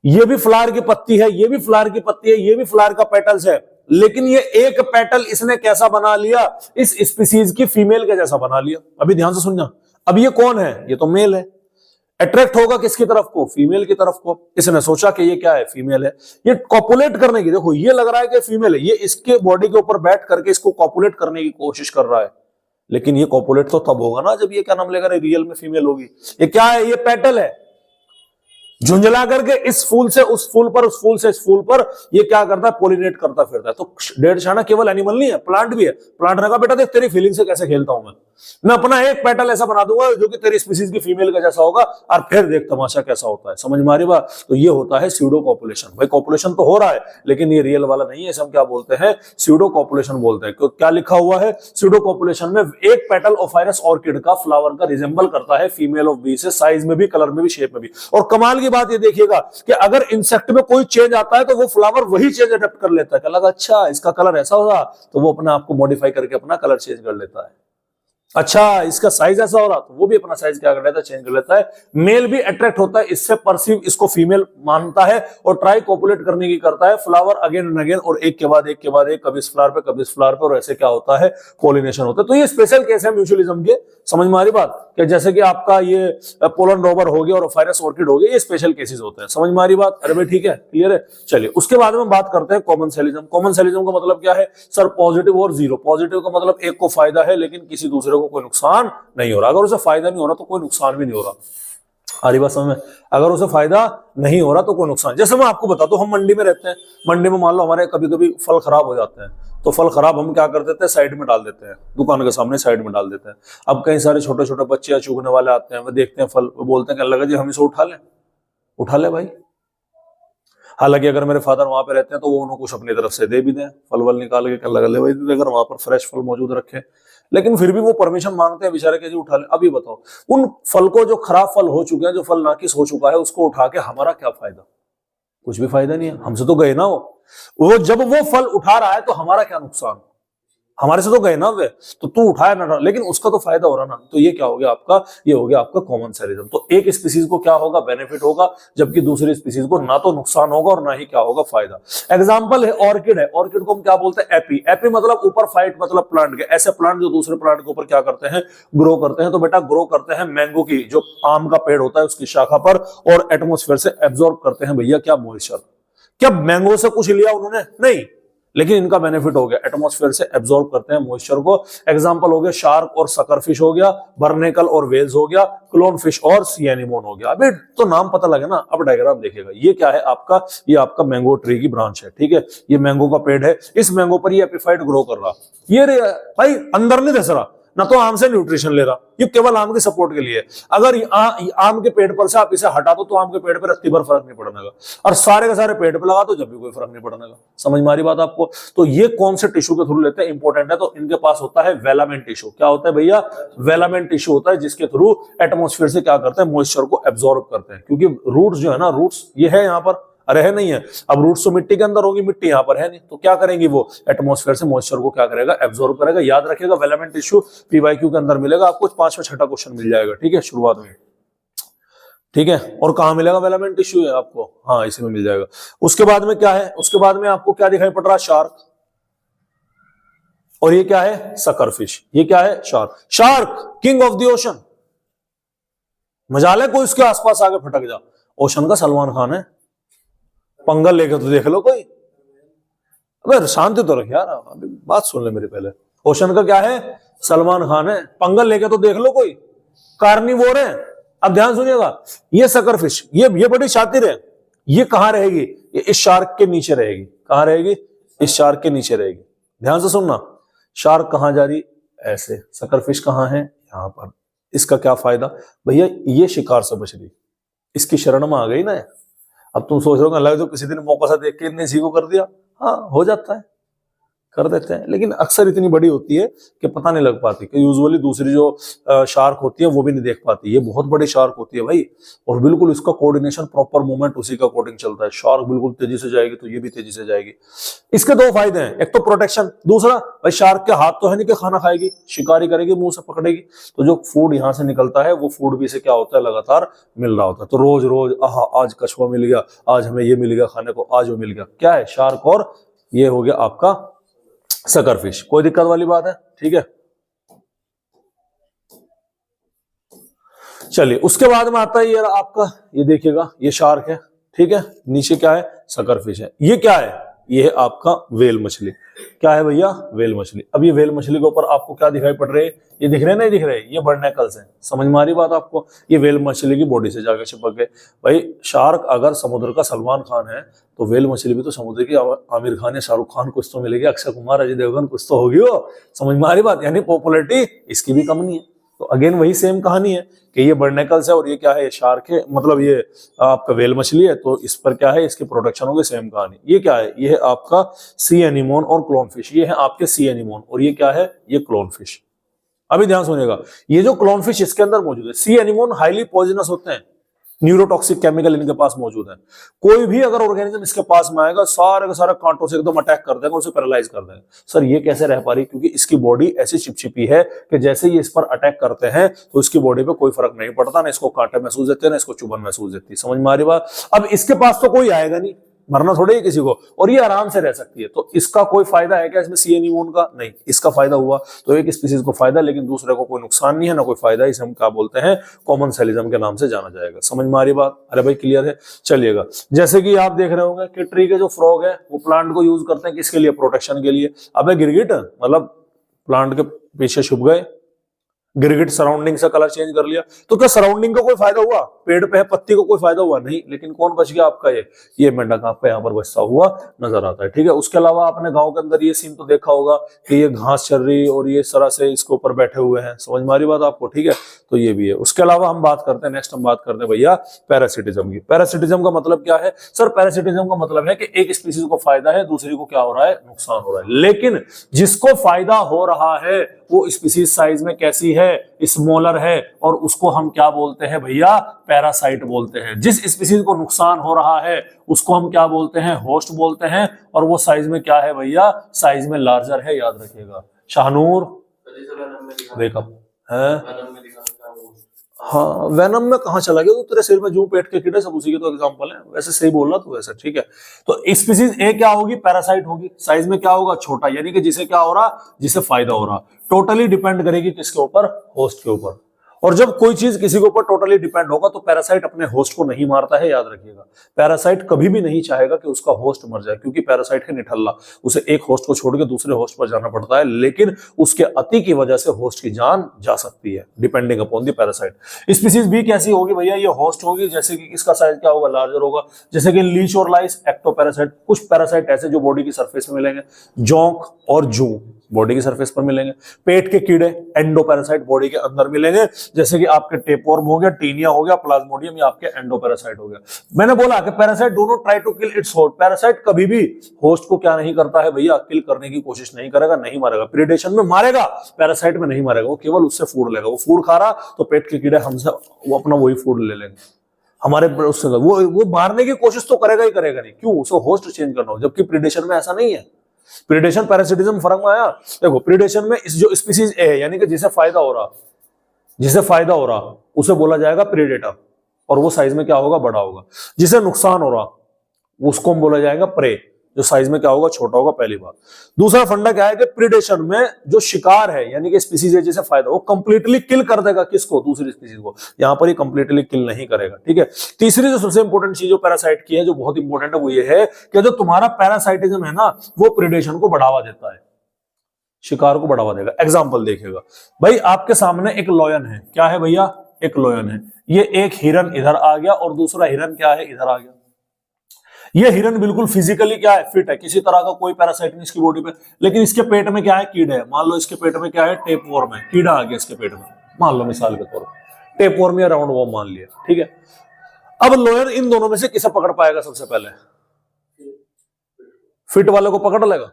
ये भी फ्लावर की पत्ती है, ये भी फ्लावर की पत्ती है, ये भी फ्लावर का पेटल्स है, लेकिन ये एक पेटल इसने कैसा बना लिया? इस स्पीसीज की फीमेल के जैसा बना लिया। अभी ध्यान से सुनना, अब ये कौन है? ये तो मेल है। अट्रैक्ट होगा किसकी तरफ को? फीमेल की तरफ को। इसने सोचा कि ये क्या है? फीमेल है। ये कॉपुलेट करने की, देखो ये लग रहा है कि फीमेल है, ये इसके बॉडी के ऊपर बैठ करके इसको कॉपुलेट करने की कोशिश कर रहा है, लेकिन ये कॉपुलेट तो तब होगा ना जब ये क्या नाम लेगा, रियल में फीमेल होगी। ये क्या है? ये पेटल है। झुंझला करके इस फूल से उस फूल पर, उस फूल से इस फूल पर ये क्या करता है? पॉलिनेट करता फिरता है। तो डेढ़ छाना केवल एनिमल नहीं है, प्लांट भी है। प्लांट ने कहा बेटा देख तेरी फीलिंग से कैसे खेलता हूं मैं अपना एक पेटल ऐसा बना दूंगा जो कि तेरी स्पीसीज की फीमेल का जैसा होगा, और फिर देख तमाशा कैसा होता है। समझ में आ रही बात? तो ये होता है स्यूडो कॉपुलेशन। भाई कॉपुलेशन तो हो रहा है, लेकिन ये रियल वाला नहीं है, इसे हम क्या बोलते हैं? स्यूडो कॉपुलेशन बोलते हैं। क्या लिखा हुआ है? स्यूडो कॉपुलेशन में एक पेटल ओफायरस ऑर्किड का फ्लावर का रिजेंबल करता है फीमेल ऑफ बी से, साइज में भी, कलर में भी, शेप में भी। और कमाल की बात ये देखिएगा कि अगर इंसेक्ट में कोई चेंज आता है तो वो फ्लावर वही चेंज अडेप्ट कर लेता है। क्या लगा? अच्छा इसका कलर ऐसा होगा, तो वो अपने आप को मॉडिफाई करके अपना कलर चेंज कर लेता है। अच्छा इसका साइज ऐसा हो रहा, तो वो भी अपना साइज क्या कर लेता है? चेंज कर लेता है। मेल भी अट्रैक्ट होता है इससे, परसीव इसको फीमेल मानता है और ट्राई कॉपुलेट करने की करता है। फ्लावर अगेन एंड अगेन, और एक के बाद एक के बाद एक, कभी इस फ्लावर पे कभी इस फ्लावर पे, और ऐसे क्या होता है? पॉलिनेशन होता है। तो ये स्पेशल केस है म्यूचुअलिज्म के। समझ में आ रही बात? कि जैसे कि आपका ये पोलन रोवर हो गया और ओफायरस ऑर्किड हो गया, ये स्पेशल केसेस होते हैं। समझ में आ रही बात? अरे भाई ठीक है, क्लियर है। चलिए उसके बाद में बात करते हैं कॉमन सेलिज्म। कॉमन सेलिज्म का मतलब क्या है? सर पॉजिटिव और जीरो। पॉजिटिव का मतलब एक को फायदा है लेकिन किसी दूसरे को कोई नुकसान नहीं हो रहा। अगर उसे फायदा नहीं हो रहा तो कोई नुकसान भी नहीं हो रहा। आ रही बात समझ में? अगर उसे फायदा नहीं हो रहा तो कोई नुकसान। जैसे मैं आपको बता दूं, हम मंडी में रहते हैं, मंडी में मान लो हमारे कभी कभी फल खराब हो जाते हैं, तो फल खराब हम क्या कर देते हैं? साइड में डाल देते हैं, दुकान के सामने साइड में डाल देते हैं। अब कई सारे छोटे छोटे बच्चे या चूगने वाले आते हैं, वो देखते हैं फल, वो बोलते हैं कि लगा जी हम इसे उठा लें। उठा ले भाई। हालांकि अगर मेरे फादर वहां पे रहते हैं तो वो उन्होंने कुछ अपनी तरफ से दे भी दें, फल वल निकाल के लगा ले भाई, अगर वहां पर फ्रेश फल मौजूद रखे, लेकिन फिर भी वो परमिशन मांगते हैं बेचारे के जी उठा ले। अभी बताओ, उन फल को, जो खराब फल हो चुके हैं, जो फल नाकिस हो चुका है, उसको उठा के हमारा क्या फायदा? कुछ भी फायदा नहीं है। हमसे तो गए ना वो जब वो फल उठा रहा है तो हमारा क्या नुकसान? हमारे से तो गए ना वे, तो तू उठाया ना, लेकिन उसका तो फायदा हो रहा ना। तो ये क्या हो गया आपका? ये हो गया आपका कॉमन सेलिज्म। तो एक स्पीसीज को क्या होगा? बेनिफिट होगा, जबकि दूसरी स्पीसीज को ना तो नुकसान होगा और ना ही क्या होगा? फायदा। एग्जांपल है ऑर्किड है। ऑर्किड को हम क्या बोलते हैं? एपी। एपी मतलब ऊपर, फाइट मतलब प्लांट के। ऐसे प्लांट जो दूसरे प्लांट के ऊपर क्या करते हैं? ग्रो करते हैं। तो बेटा ग्रो करते हैं मैंगो की, जो आम का पेड़ होता है उसकी शाखा पर, और एटमोस्फेयर से एब्जॉर्ब करते हैं भैया क्या? मॉइस्चर। क्या मैंगो से कुछ लिया उन्होंने? नहीं, लेकिन इनका बेनिफिट हो गया, एटमॉस्फेयर से एब्जॉर्ब करते हैं मॉइस्चर को। एग्जांपल हो गया शार्क और सकरफिश हो गया, बर्नेकल और वेल्स हो गया, क्लोन फिश और सी एनीमोन हो गया। अभी तो नाम पता लगे ना। अब डायग्राम देखिएगा, ये क्या है आपका? ये आपका मैंगो ट्री की ब्रांच है, ठीक है। ये मैंगो का पेड़ है, इस मैंगो पर ये एपिफाइट ग्रो कर रहा। ये भाई अंदर नहीं धस रहा, ना तो आम से न्यूट्रिशन ले रहा, ये केवल आम के सपोर्ट के लिए। अगर आम के पेड़ पर से आप इसे हटा दो तो आम के पेड़ पर रत्ती भर फर्क नहीं पड़ने का, और सारे के सारे पेड़ पर लगा तो जब भी कोई फर्क नहीं पड़ने का। समझ में आ रही बात आपको? तो ये कौन से टिश्यू के थ्रू लेते हैं? इंपॉर्टेंट है। तो इनके पास होता है वेलामेंट टिश्यू। क्या होता है भैया? वेलामेंट टिश्यू होता है, जिसके थ्रू एटमॉस्फेयर से क्या करते हैं? मॉइस्चर को एब्जॉर्ब करते हैं। क्योंकि रूट्स जो है ना, रूट्स ये है यहाँ पर, अरे है नहीं है। अब रूट्स तो मिट्टी के अंदर होगी, मिट्टी यहां पर है नहीं, तो क्या करेंगी? वो एटमॉस्फेयर से मॉइस्चर को क्या करेगा? एब्जॉर्ब करेगा। याद रखिएगा, वेलामेंट टिश्यू पीवाईक्यू के अंदर मिलेगा आपको, 5वां 6वां क्वेश्चन मिल जाएगा, ठीक है, शुरुआत में, ठीक है। और कहां मिलेगा वेलामेंट टिश्यू? है आपको, हाँ इसी में मिल जाएगा। उसके बाद में क्या है? उसके बाद में आपको क्या दिखाई पड़ रहा? शार्क। और ये क्या है? सकरफिश। ये क्या है? Shark. Shark king of the ocean. मजाल है कोई उसके आसपास आगे फटक जा। ओशन का सलमान खान है, पंगल लेके तो देख लो कोई। अबे शांति तो रख यार, बात सुन ले मेरी पहले। ओशन का क्या है? सलमान खान है, पंगल लेके तो देख लो कोई। कार्निवोर है। अब ध्यान सुनिएगा, ये सकरफिश, ये बड़ी शातिर है। ये कहां रहेगी? ये इस शार्क के नीचे रहेगी। कहां रहेगी? इस शार्क के नीचे रहेगी। ध्यान से सुनना, शार्क कहां जा रही? ऐसे। सकरफिश कहां है? यहां पर। इसका क्या फायदा भैया? ये शिकार से बच रही, इसकी शरण में आ गई ना। अब तुम सोच रहे हो अल्लाह तो किसी दिन मौका सा देख के इतने इसी को कर दिया। हाँ हो जाता है, कर देते हैं, लेकिन अक्सर इतनी बड़ी होती है कि पता नहीं लग पाती, कि यूजुअली दूसरी जो शार्क होती है वो भी नहीं देख पाती। ये बहुत बड़ी शार्क होती है भाई, और बिल्कुल इसका कोऑर्डिनेशन, प्रॉपर मूवमेंट उसी का अकॉर्डिंग चलता है। शार्क बिल्कुल तेजी से जाएगी तो ये भी तेजी से जाएगी। इसके दो फायदे हैं, एक तो प्रोटेक्शन, दूसरा भाई शार्क के हाथ तो है नहीं कि खाना खाएगी, शिकारी करेगी, मुंह से पकड़ेगी, तो जो फूड यहाँ से निकलता है वो फूड भी से क्या होता है, लगातार मिल रहा होता है। तो रोज रोज आज कछुआ मिल गया, आज हमें ये मिल गया खाने को, आज वो मिल गया, क्या है शार्क, और ये हो गया आपका सकरफिश। कोई दिक्कत वाली बात है? ठीक है, चलिए उसके बाद में आता है ये आपका, ये देखिएगा ये शार्क है, ठीक है, नीचे क्या है, सकरफिश है। ये क्या है, ये है आपका वेल मछली। क्या है भैया, वेल मछली। अब ये वेल मछली के ऊपर आपको क्या दिखाई पड़ रहे हैं, ये दिख रहे हैं, नहीं दिख रहे, ये बर्नैकल्स हैं। समझ में आ रही बात आपको? ये वेल मछली की बॉडी से जाकर चिपक गए। भाई शार्क अगर समुद्र का सलमान खान है तो वेल मछली भी तो समुद्र की आमिर खान या शाहरुख खान कुछ तो मिलेगी, अक्षय कुमार, अजय देवगन कुछ तो होगी वो। समझ में आ रही बात? यानी पॉपुलैरिटी इसकी भी कम नहीं है। तो अगेन वही सेम कहानी है कि ये बर्नैकल्स है और ये क्या है, ये शार्क है, मतलब ये आपका वेल मछली है, तो इस पर क्या है, इसकी प्रोडक्शन होगी, सेम कहानी। ये क्या है, ये है आपका सी एनीमोन और क्लोनफिश। ये है आपके सी एनीमोन और ये क्या है, ये क्लोनफिश। अभी ध्यान सुनिएगा, ये जो क्लोनफिश इसके अंदर मौजूद है, सी एनीमोन हाईली पॉइजनस होते हैं, न्यूरोटॉक्सिक केमिकल इनके पास मौजूद है। कोई भी अगर ऑर्गेनिज्म इसके पास में आएगा, सारे का सारा कांटों से एकदम अटैक कर देगा, उसे पैरालाइज कर देगा। सर ये कैसे रह पा रही? क्योंकि इसकी बॉडी ऐसी चिपचिपी है कि जैसे ये इस पर अटैक करते हैं तो इसकी बॉडी पे कोई फर्क नहीं पड़ता, ना इसको कांटे महसूस देते हैं, ना इसको चुभन महसूस देती है। समझ में आ रही बात? अब इसके पास तो कोई आएगा नहीं, मरना थोड़े ही किसी को, और ये आराम से रह सकती है। तो इसका कोई फायदा है क्या इसमें सी एनीमोन का? नहीं। इसका फायदा हुआ तो एक स्पीसीज को फायदा, लेकिन दूसरे को कोई नुकसान नहीं है, ना कोई फायदा। इसे हम क्या बोलते हैं, कॉमन सेलिज्म के नाम से जाना जाएगा। समझ में आ रही बात? अरे भाई क्लियर है? चलिएगा, जैसे कि आप देख रहे होंगे कि ट्री के जो फ्रॉग है वो प्लांट को यूज करते हैं किसके लिए, प्रोटेक्शन के लिए। अब गिरगिट मतलब प्लांट के पीछे छुप गए, गिरगिट सराउंडिंग से कलर चेंज कर लिया, तो क्या सराउंडिंग का कोई फायदा हुआ? पेड़ पे है, पत्ती को कोई फायदा हुआ? नहीं। लेकिन कौन बच गया आपका, ये मेंढक आपका यहाँ पर बचता हुआ नजर आता है। ठीक है, उसके अलावा आपने गांव के अंदर ये सीन तो देखा होगा कि ये घास चल रही और ये इस तरह से इसके ऊपर बैठे हुए हैं। समझ में आ रही बात आपको? ठीक है, तो ये भी है। उसके अलावा हम बात करते हैं, नेक्स्ट हम बात करते हैं भैया पैरासिटिज्म की। पैरासिटिज्म का मतलब क्या है? सर पैरासिटिज्म का मतलब है कि एक स्पीसीज को फायदा है, दूसरी को क्या हो रहा है, नुकसान हो रहा है। लेकिन जिसको फायदा हो रहा है वो स्पीसीज साइज में कैसी है, स्मॉलर है, और उसको हम क्या बोलते हैं भैया, पैरासाइट बोलते हैं। जिस स्पीसीज को नुकसान हो रहा है उसको हम क्या बोलते हैं, होस्ट बोलते हैं, और वो साइज में क्या है भैया, साइज में लार्जर है। याद रखिएगा। शाहनूर वेकअप है, हाँ वेनम में कहां चला गया? तो तेरे सिर में जूं पेट के कीड़े सब उसी के तो एग्जांपल है। वैसे सही बोल रहा तू वैसे, ठीक है। तो स्पीसीज ए क्या होगी, पैरासाइट होगी, साइज में क्या होगा, छोटा, यानी कि जिसे क्या हो रहा, जिसे फायदा हो रहा। टोटली डिपेंड करेगी किसके ऊपर, होस्ट के ऊपर। और जब कोई चीज किसी के ऊपर टोटली डिपेंड होगा तो पैरासाइट अपने होस्ट को नहीं मारता है, याद रखिएगा। पैरासाइट कभी भी नहीं चाहेगा कि उसका होस्ट मर जाए, क्योंकि पैरासाइट है निठल्ला, उसे एक होस्ट को छोड़ के दूसरे होस्ट पर जाना पड़ता है, लेकिन उसके अति की वजह से होस्ट की जान जा सकती है, depending upon the parasite. Species भी कैसी होगी भैया, ये होस्ट होगी, जैसे कि इसका साइज क्या होगा, लार्जर होगा, जैसे कि लीच और लाइस एक्टोपैरासाइट। कुछ पैरासाइट ऐसे जो बॉडी की सरफेस में मिलेंगे, जोंक और जू बॉडी की सरफेस पर मिलेंगे। पेट के कीड़े एंडोपैरासाइट बॉडी के अंदर मिलेंगे, जैसे कि आपके टेपवर्म हो गया, टीनिया हो गया, प्लाज्मोडियम, ये आपके एंडोपैरासाइट हो गया। मैंने बोला कि parasite do not try to kill its host. Parasite कभी भी होस्ट को क्या नहीं करता है भैया, किल करने की कोशिश नहीं करेगा, नहीं मारेगा। प्रीडेशन में मारेगा, पैरासाइट में नहीं मारेगा, वो केवल उससे फूड लेगा। वो फूड खा रहा तो पेट के कीड़े हमसे वो अपना वही फूड ले लेंगे हमारे उससे, वो मारने की कोशिश तो करेगा ही करेगा नहीं। क्यों? उसे होस्ट चेंज करना हो, जबकि प्रीडेशन में ऐसा नहीं है। प्रीडेशन पैरासिटिज्म फर्क में आया? देखो प्रीडेशन में इस जो स्पीसीज ए है, यानी कि जिसे फायदा हो रहा उसे बोला जाएगा प्रीडेटर, और वो साइज में क्या होगा, बड़ा होगा। जिसे नुकसान हो रहा उसको हम बोला जाएगा प्रे, जो साइज में क्या होगा, छोटा होगा। पहली बात। दूसरा फंडा क्या है कि प्रीडेशन में जो शिकार है, यानी कि स्पीसीज है जिसे फायदा, वो कंप्लीटली किल कर देगा किसको, दूसरी स्पीसीज को। यहां पर ये कंप्लीटली किल नहीं करेगा, ठीक है। तीसरी जो सबसे इंपॉर्टेंट चीज जो पैरासाइट की है, जो बहुत इंपॉर्टेंट है, वो ये है कि जो तुम्हारा पैरासाइटिज्म है ना, वो प्रीडेशन को बढ़ावा देता है, शिकार को बढ़ावा देगा। एग्जाम्पल देखिएगा भाई, आपके सामने एक लॉयन है। क्या है भैया? एक लॉयन है। ये एक हिरन इधर आ गया और दूसरा हिरन क्या है, इधर आ गया। ये हिरन बिल्कुल फिजिकली क्या है, फिट है, किसी तरह का कोई पैरासाइट नहीं इसकी बॉडी पे, लेकिन इसके पेट में क्या है, कीड़े है। मान लो इसके पेट में क्या है, टेपवर्म है, कीड़ा आ गया इसके पेट में, मान लो मिसाल के तौर पर टेपवर्म या राउंड वर्म मान लिया, ठीक है। अब लॉयन इन दोनों में से किसे पकड़ पाएगा सबसे पहले? फिट वाले को पकड़ लेगा।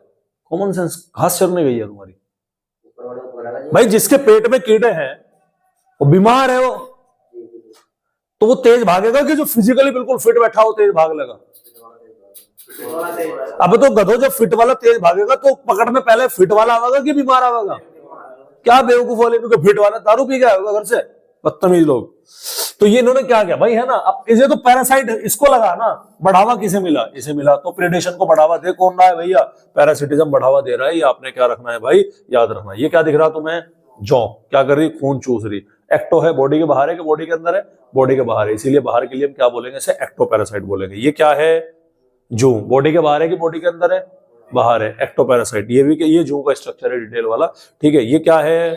कॉमन सेंस, घास चरने गई है तुम्हारी भाई। जिसके पेट में कीड़े हैं वो बीमार है, वो तो वो तेज भागेगा कि जो फिजिकली बिल्कुल फिट बैठा हो तेज भाग लेगा? अब तो गधो जब फिट वाला तेज भागेगा तो पकड़ में पहले फिट वाला आवेगा कि बीमार आवेगा? क्या बेवकूफ वाले, क्योंकि फिट वाला दारू पी गया होगा घर से, बदतमीज लोग। तो ये इन्होंने क्या किया भाई, है ना, अब इसे तो पैरासाइट इसको लगा ना, बढ़ावा किसे मिला? इसे मिला। तो प्रेडेशन को बढ़ावा दे कौन रहा है भैया? पैरासिटिज्म बढ़ावा दे रहा है। ये आपने क्या रखना है भाई, याद रखना है। ये क्या दिख रहा तुम्हें? जौ क्या कर रही? खून चूस रही। एक्टो है, बॉडी के बाहर है कि बॉडी के अंदर है? बॉडी के बाहर है, इसीलिए बाहर के लिए हम क्या बोलेंगे? इसे एक्टो पैरासाइट बोलेंगे। ये क्या है? जू। बॉडी के बाहर है कि बॉडी के अंदर है? बाहर है, एक्टो पैरासाइट। ये भी, ये जू का स्ट्रक्चर है डिटेल वाला, ठीक है। ये क्या है?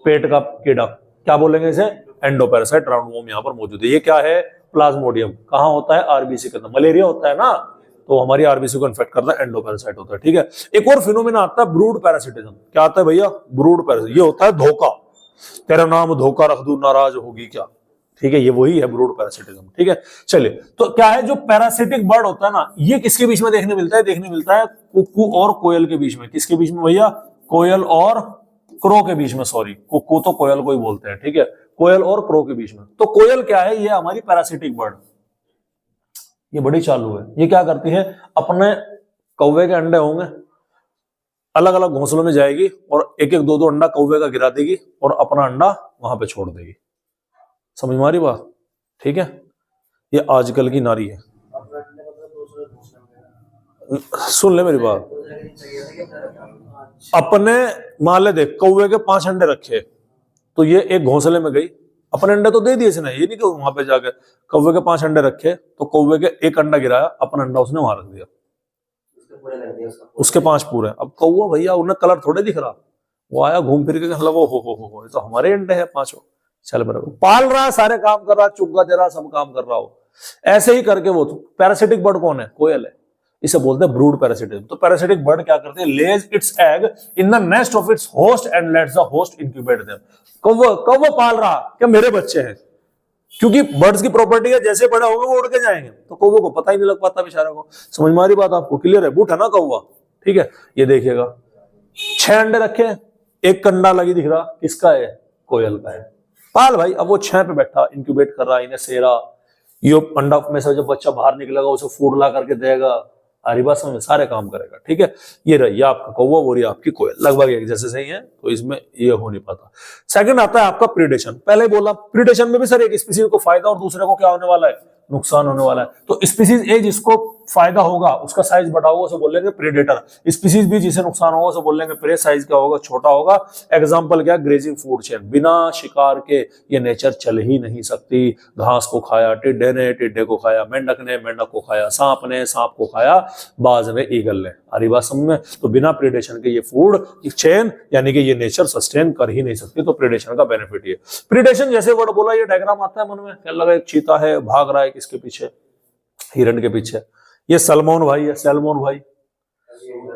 पेट का कीड़ा, क्या बोलेंगे इसे? एंडोपैरासाइट। राउंडवॉर्म यहाँ पर मौजूद है। ये क्या है? प्लाज्मोडियम। कहाँ होता है? आरबीसी के अंदर। मलेरिया होता है ना, तो हमारी आरबीसी को इन्फेक्ट करता है, एंडोपैरासाइट होता है, ठीक है। एक और फिनोमेना आता है ब्रूड पैरासिटिज्म। क्या आता है भैया? Brood Parachute. ये होता है धोखा, तेरा नाम धोखा रख दूं नाराज होगी क्या, ठीक है। ये वही है ब्रूड पैरासिटिज्म, ठीक है। चलिए, तो क्या है जो पैरासिटिक बर्ड होता है ना, ये किसके बीच में देखने मिलता है? देखने मिलता है कुक्कू और कोयल के बीच में। किसके बीच में भैया? कोयल और क्रो के बीच में। सॉरी, कुक्कू तो कोयल को ही बोलते हैं, ठीक है। कोयल और क्रो के बीच में। तो कोयल क्या है? ये हमारी पैरासिटिक बर्ड, ये बड़ी चालू है। ये क्या करती है? अपने कौवे के अंडे होंगे, अलग अलग घोंसलों में जाएगी और एक एक दो दो अंडा कौवे का गिरा देगी और अपना अंडा वहां पे छोड़ देगी। समझ में आ रही बात, ठीक है। ये आजकल की नारी है। सुन ले मेरी बात। अपने मान ले, देख, कौवे के 5 अंडे रखे, तो ये एक घोंसले में गई, अपने अंडे तो दे दिए इसने, ये नहीं कि वहां पे जाकर कौवे के 5 अंडे रखे, तो कौवे के एक अंडा गिराया, अपना अंडा उसने वहां रख दिया, उसके 5 पूरे। अब कौवा भैया उन्हें कलर थोड़े दिख रहा, वो आया घूम फिर के लगा, हो ये तो हमारे अंडे हैं 5। चल बराबर, पाल रहा, सारे काम कर रहा, चुग्गा दे रहा, सब काम कर रहा हो। ऐसे ही करके वो पैरासिटिक बर्ड कौन है? कोयल है। इसे बोलते हैं ब्रूड पैरासिटिज्म। तो पैरासिटिक बर्ड क्या करते हैं? लेज it's egg in the nest of its host and let's the host incubate them. कौवा पाल रहा क्या मेरे बच्चे हैं, क्योंकि बर्ड्स की प्रॉपर्टी है जैसे बड़े होंगे वो उड़ के जाएंगे, तो कौवे को पता ही नहीं लग पाता बेचारा को। समझ में आ रही बात आपको? क्लियर है? बूट है ना कौवा, ठीक है। ये देखिएगा 6 अंडे रखे, एक कंडा लगी दिख रहा, किसका है? कोयल का है। पाल भाई। अब वो 6 पे बैठा, इंक्यूबेट कर रहा, इन्हें सेरा, ये अंडा में से जब बच्चा बाहर निकलेगा उसे फूड ला करके देगा, हरी बात समझ, सारे काम करेगा, ठीक है। ये रही आपका कौवा और ये आपकी कोयल, लगभग एक जैसे सही है, तो इसमें ये हो नहीं पाता। सेकंड आता है आपका प्रीडेशन। पहले बोला प्रीडेशन में भी सर एक स्पीसीज को फायदा और दूसरे को क्या होने वाला है? नुकसान होने वाला है। तो स्पीसीज ए जिसको फायदा होगा, उसका साइज बड़ा होगा, उसे बोलेंगे प्रेडेटर। स्पीसीज बी जिसे नुकसान होगा उसे बोलेंगे प्रे, साइज क्या होगा? छोटा होगा। एग्जांपल क्या? Grazing food chain. बिना शिकार के ये नेचर चल ही नहीं सकती। घास को खाया टिड्डे ने, टिड्डे को खाया मेंढक ने, मेंढक को खाया सांप ने, सांप को खाया बाज ने, ईगल ने। हरी बात समझ में? तो बिना प्रेडेशन के ये फूड चेन यानी कि ये नेचर सस्टेन कर ही नहीं सकती। तो प्रेडेशन का बेनिफिट ये। प्रेडेशन जैसे वर्ड बोला, ये डायग्राम आता है मन में, क्या लगा? एक चीता है भाग रहा है किसके पीछे? हिरण के पीछे। ये सलमोन भाई है, सैल्मोन भाई।